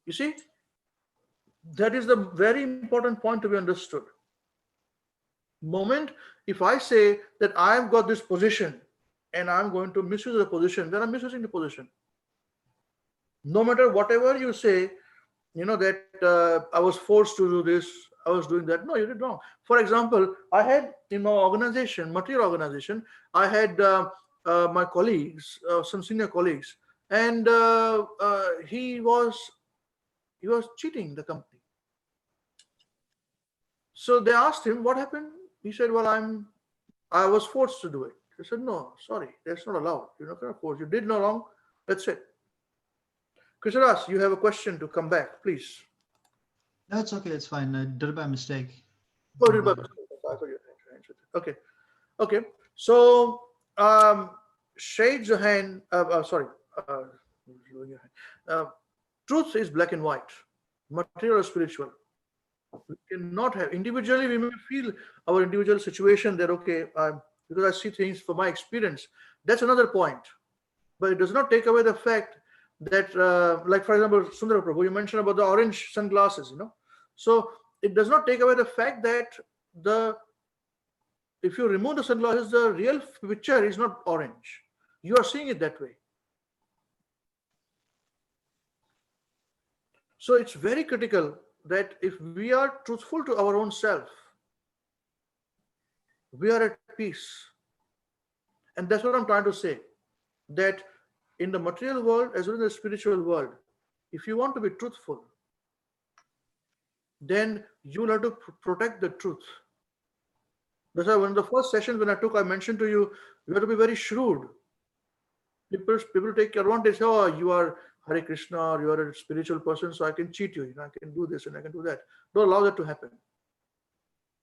[SPEAKER 1] You see, that is the very important point to be understood. Moment, if I say that I've got this position and I'm going to misuse the position, then I'm misusing the position. No matter whatever you say, that I was forced to do this, I was doing that. No, you did wrong. For example, I had in my organization, material organization, I had my colleagues, some senior colleagues, and he was cheating the company. So they asked him what happened. He said, well, I was forced to do it. He said, no, sorry, that's not allowed. You're not going to force. You did no wrong. That's it. Krishnadas, you have a question to come back, please.
[SPEAKER 5] No, it's okay. It's fine. I did it by mistake.
[SPEAKER 1] Oh, did I forget. Okay. Okay. So, shades your hand. Sorry. Truth is black and white, material or spiritual. We cannot have individually. We may feel our individual situation that okay, because I see things from my experience. That's another point, but it does not take away the fact that, like for example, Sundara Prabhu, you mentioned about the orange sunglasses. So it does not take away the fact that if you remove the sunglasses, the real picture is not orange. You are seeing it that way. So it's very critical that if we are truthful to our own self, we are at peace. And that's what I'm trying to say, that in the material world as well as the spiritual world, if you want to be truthful, then you will have to protect the truth. That's why one of the first sessions when I mentioned to you, you have to be very shrewd. People take advantage. Oh, you are Hare Krishna, or you are a spiritual person, so I can cheat you. I can do this and I can do that. Don't allow that to happen.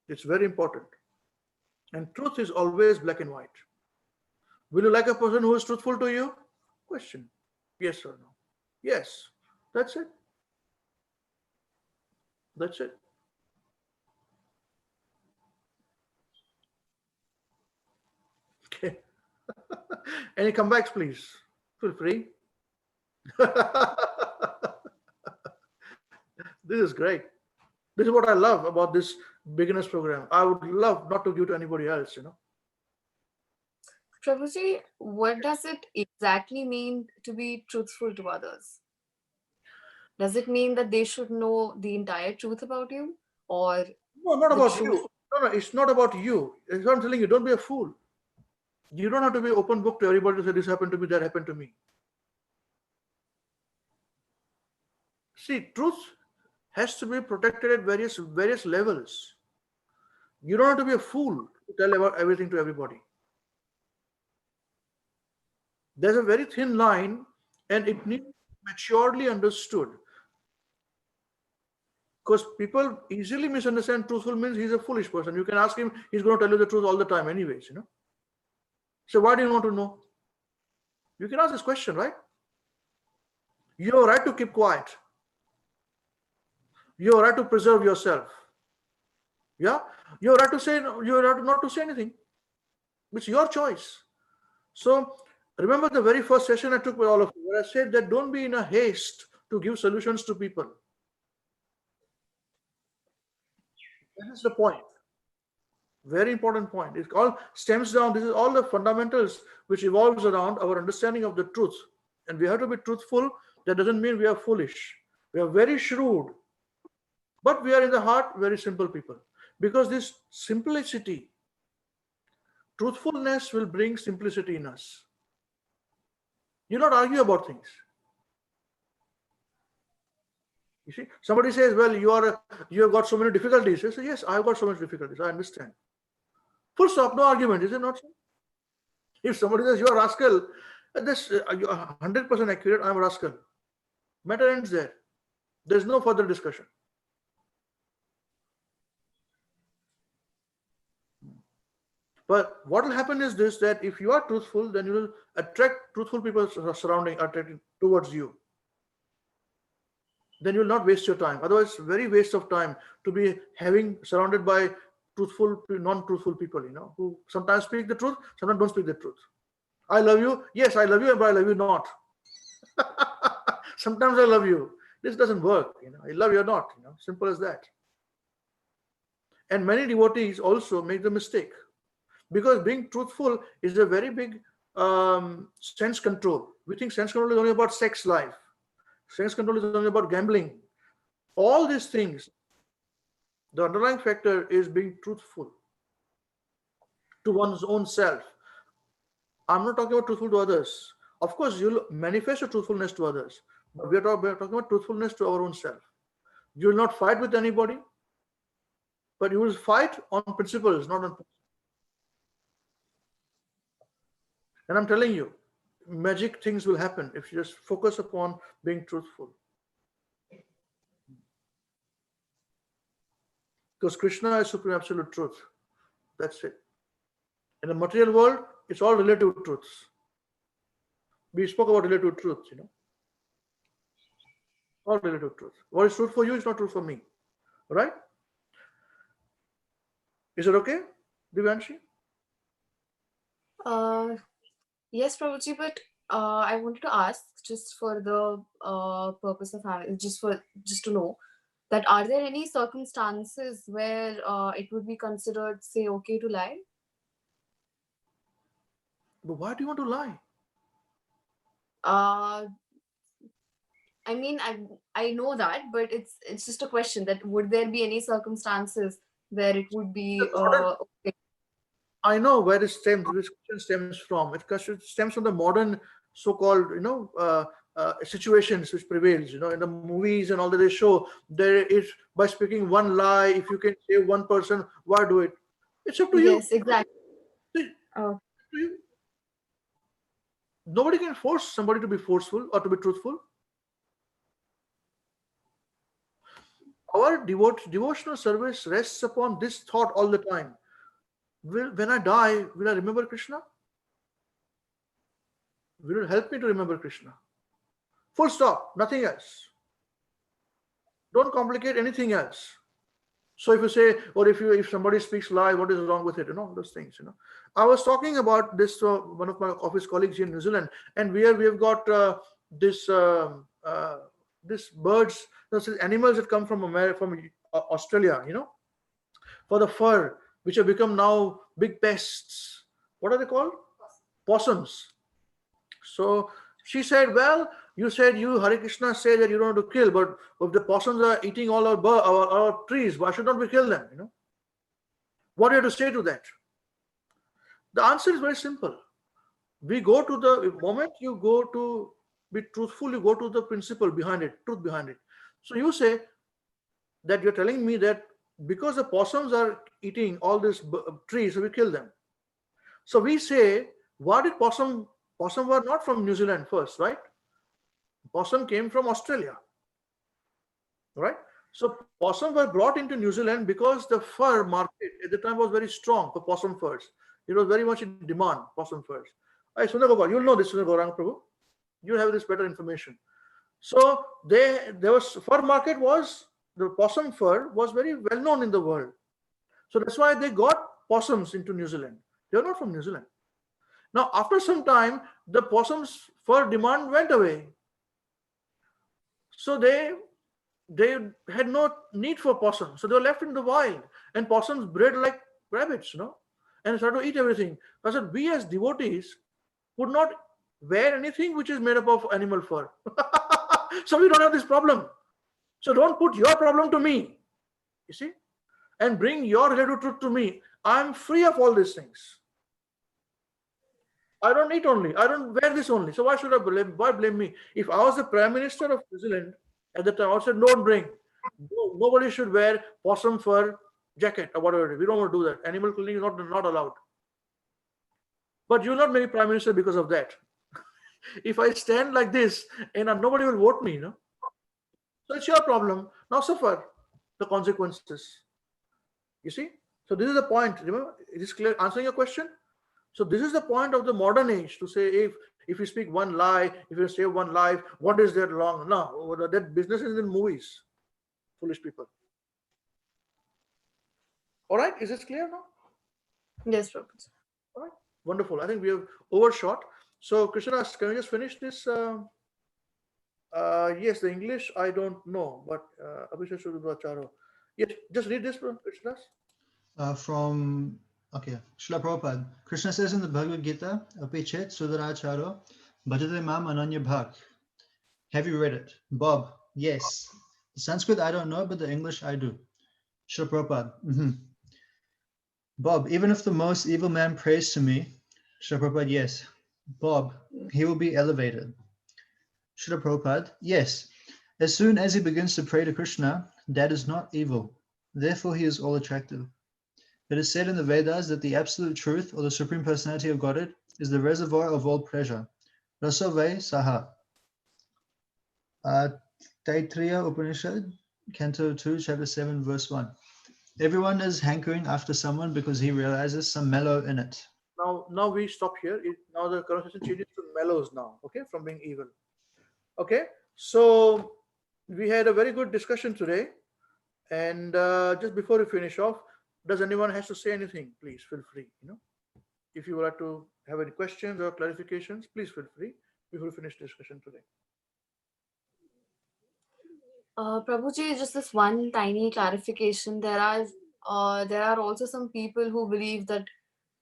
[SPEAKER 1] It's very important. And truth is always black and white. Will you like a person who is truthful to you? Question. Yes or no? Yes. That's it. That's it. Okay. Any comebacks, please? Feel free. This is great. This is what I love about this beginners program. I would love not to give to anybody else,
[SPEAKER 2] Prabhuji, what does it exactly mean to be truthful to others? Does it mean that they should know the entire truth about you? Or
[SPEAKER 1] No, not
[SPEAKER 2] the
[SPEAKER 1] about
[SPEAKER 2] truth?
[SPEAKER 1] you. No, it's not about you. It's what I'm telling you, don't be a fool. You don't have to be open book to everybody to say this happened to me, that happened to me. See, truth has to be protected at various levels. You don't have to be a fool to tell about everything to everybody. There's a very thin line, and it needs to be maturely understood. Because people easily misunderstand truthful means he's a foolish person. You can ask him, he's going to tell you the truth all the time anyways, So why do you want to know? You can ask this question, right? You have a right to keep quiet. You have a right to preserve yourself. Yeah? You have a right to say, you have a right not to say anything. It's your choice. So remember the very first session I took with all of you, where I said that don't be in a haste to give solutions to people. That is the point. Very important point. It all stems down. This is all the fundamentals which evolves around our understanding of the truth. And we have to be truthful. That doesn't mean we are foolish. We are very shrewd. But we are in the heart very simple people. Because this simplicity, truthfulness will bring simplicity in us. You not argue about things. You see, somebody says, well, you have got so many difficulties. I say, yes, I have got so many difficulties. I understand. Full stop, no argument, is it not so? If somebody says you are a rascal, this you are 100% accurate, I am a rascal. Matter ends there. There is no further discussion. But what will happen is this, that if you are truthful, then you will attract truthful people surrounding, attracted towards you. Then you will not waste your time. Otherwise, very waste of time to be surrounded by truthful, non-truthful people, who sometimes speak the truth, sometimes don't speak the truth. I love you. Yes, I love you, but I love you not. Sometimes I love you. This doesn't work. I love you or not. Simple as that. And many devotees also make the mistake, because being truthful is a very big sense control. We think sense control is only about sex life. Sense control is only about gambling. All these things, the underlying factor is being truthful to one's own self. I'm not talking about truthful to others. Of course, you'll manifest your truthfulness to others, but we're talking about truthfulness to our own self. You will not fight with anybody, but you will fight on principles, not on. And I'm telling you, magic things will happen if you just focus upon being truthful. Because Krishna is supreme absolute truth. That's it. In the material world, it's all relative truths. We spoke about relative truth, all relative truth. What is truth for you is not true for me. Right? Is it okay, Divyanshi?
[SPEAKER 2] Yes, Prabhuji, but I wanted to ask, just for the purpose of having, just to know, that are there any circumstances where it would be considered, say, okay to lie?
[SPEAKER 1] But why do you want to lie?
[SPEAKER 2] I mean, I know that, but it's just a question that would there be any circumstances where it would be okay?
[SPEAKER 1] I know where this question stems from. It stems from the modern so-called, situations which prevails. In the movies and all that they show, there is, by speaking one lie, if you can save one person, why do it? It's up to you.
[SPEAKER 2] Yes, exactly.
[SPEAKER 1] See, up to you. Nobody can force somebody to be forceful or to be truthful. Our devotional service rests upon this thought all the time. When I die, will I remember Krishna? Will it help me to remember Krishna? Full stop, nothing else. Don't complicate anything else. So if you say, or if somebody speaks lie, what is wrong with it? Those things. I was talking about this to one of my office colleagues here in New Zealand, and we have got this birds, animals that come from Australia, for the fur, which have become now big pests. What are they called? Possums. So she said, well, you said Hare Krishna say that you don't have to kill, but if the possums are eating all our trees, why should not we kill them? What do you have to say to that? The answer is very simple. We go to the moment you go to be truthful, you go to the principle behind it, truth behind it. So you say that you're telling me that because the possums are eating all these trees, so we kill them. So we say, why did possum were not from New Zealand first, right? Possum came from Australia, right? So possum were brought into New Zealand because the fur market at the time was very strong for possum furs. It was very much in demand, possum furs. Sundar Gopal, you'll know this, Sundar Gaurang Prabhu. You have this better information. So there was fur market the possum fur was very well known in the world. So that's why they got possums into New Zealand. They are not from New Zealand. Now, after some time, the possum's fur demand went away. So they had no need for possums. So they were left in the wild. And possums bred like rabbits, and started to eat everything. I said, we as devotees would not wear anything which is made up of animal fur. So we don't have this problem. So don't put your problem to me, you see, and bring your relative truth to me. I'm free of all these things. I don't eat only. I don't wear this only. So why should I blame? Why blame me? If I was the Prime Minister of New Zealand at the time, I would say, don't bring. Nobody should wear possum fur jacket or whatever it is. We don't want to do that. Animal cleaning is not allowed. But you'll not make me Prime Minister because of that. If I stand like this, and nobody will vote me, So it's your problem. Now suffer the consequences. You see? So this is the point. Remember, it is clear answering your question. So this is the point of the modern age to say if you speak one lie, if you save one life, what is that wrong? No, that business is in movies. Foolish people. All right, is this clear now?
[SPEAKER 2] Yes, Prabhuji.
[SPEAKER 1] All right, wonderful. I think we have overshot. So Krishna, can we just finish this? Yes, the English I don't know, but Abhishek Sudhacharo. Yes, just read this, Krishna.
[SPEAKER 5] Okay, Srila Prabhupada. Krishna says in the Bhagavad Gita, Apichet Sudaracharo Bhajate Mam Ananya Bhak. Have you read it? Bob, yes. The Sanskrit I don't know, but the English I do. Srila Prabhupada. Bob, even if the most evil man prays to me, Srila Prabhupada, yes. Bob, he will be elevated. Srila Prabhupada, yes. As soon as he begins to pray to Krishna, that is not evil. Therefore, he is all attractive. It is said in the Vedas that the absolute truth or the supreme personality of Godhead is the reservoir of all pleasure. Rasave Saha. Taittiriya Upanishad, Canto 2, Chapter 7, Verse 1. Everyone is hankering after someone because he realizes some mellow in it.
[SPEAKER 1] Now we stop here. Now the conversation changes to mellows now, okay, from being evil. Okay, so we had a very good discussion today. And just before we finish off, does anyone has to say anything? Please feel free. If you would like to have any questions or clarifications, please feel free before we finish discussion today.
[SPEAKER 2] Prabhuji, just this one tiny clarification. There are also some people who believe that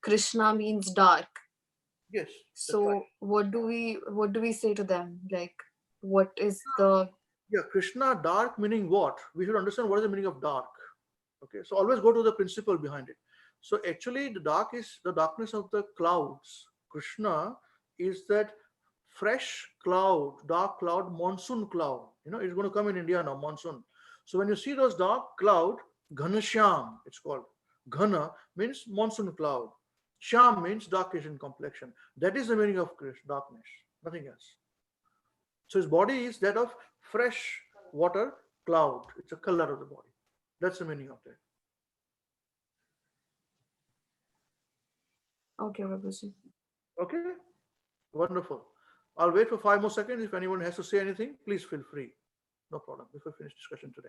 [SPEAKER 2] Krishna means dark.
[SPEAKER 1] Yes.
[SPEAKER 2] So
[SPEAKER 1] right.
[SPEAKER 2] what do we say to them? Like, what is the
[SPEAKER 1] Krishna dark meaning what? We should understand what is the meaning of dark. Okay, so always go to the principle behind it. So actually, the dark is the darkness of the clouds. Krishna is that fresh cloud, dark cloud, monsoon cloud. It's going to come in India now, monsoon. So when you see those dark cloud, Ghanashyam, it's called. Ghana means monsoon cloud. Sham means darkish in complexion. That is the meaning of darkness, nothing else. So his body is that of fresh water cloud. It's a color of the body. That's the meaning of that.
[SPEAKER 2] Okay, Prabhuji.
[SPEAKER 1] Okay, wonderful. I'll wait for 5 more seconds. If anyone has to say anything, please feel free. No problem. Before we finish discussion today.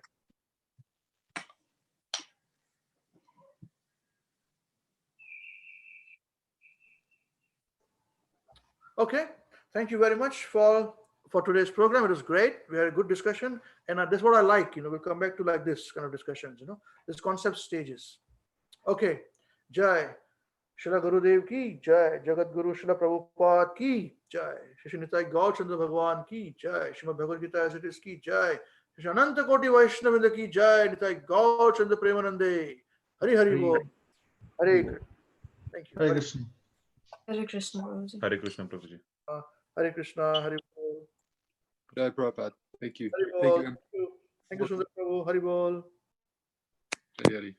[SPEAKER 1] Okay, thank you very much for today's program. It was great. We had a good discussion, and that's what I like. We'll come back to like this kind of discussions. This concept stages. Okay, Jai. Shila Gurudev ki Jai, Jagat Guru Shila Prabhupada ki Jai, Shri Nitai Gaur Chandra Bhagwan ki Jai, Srimad Bhagavad Gita as it is ki Jai, Shri Ananta Koti Vaishnavinda ki Jai, Nitai Gaur Chandra Premanande, Hari Hari Bol, Hare Krishna. Thank you.
[SPEAKER 5] Hare Krishna.
[SPEAKER 2] Hare Krishna, Prabhuji.
[SPEAKER 7] Hare Krishna, Prabhuji.
[SPEAKER 1] Hare Krishna, Hari Bol.
[SPEAKER 6] Jai Prabhupada. Thank you.
[SPEAKER 1] Hari
[SPEAKER 6] Thank
[SPEAKER 1] Bol.
[SPEAKER 6] you.
[SPEAKER 1] Thank you, Sundar Prabhu. Hari Bol.
[SPEAKER 6] Jai Hari.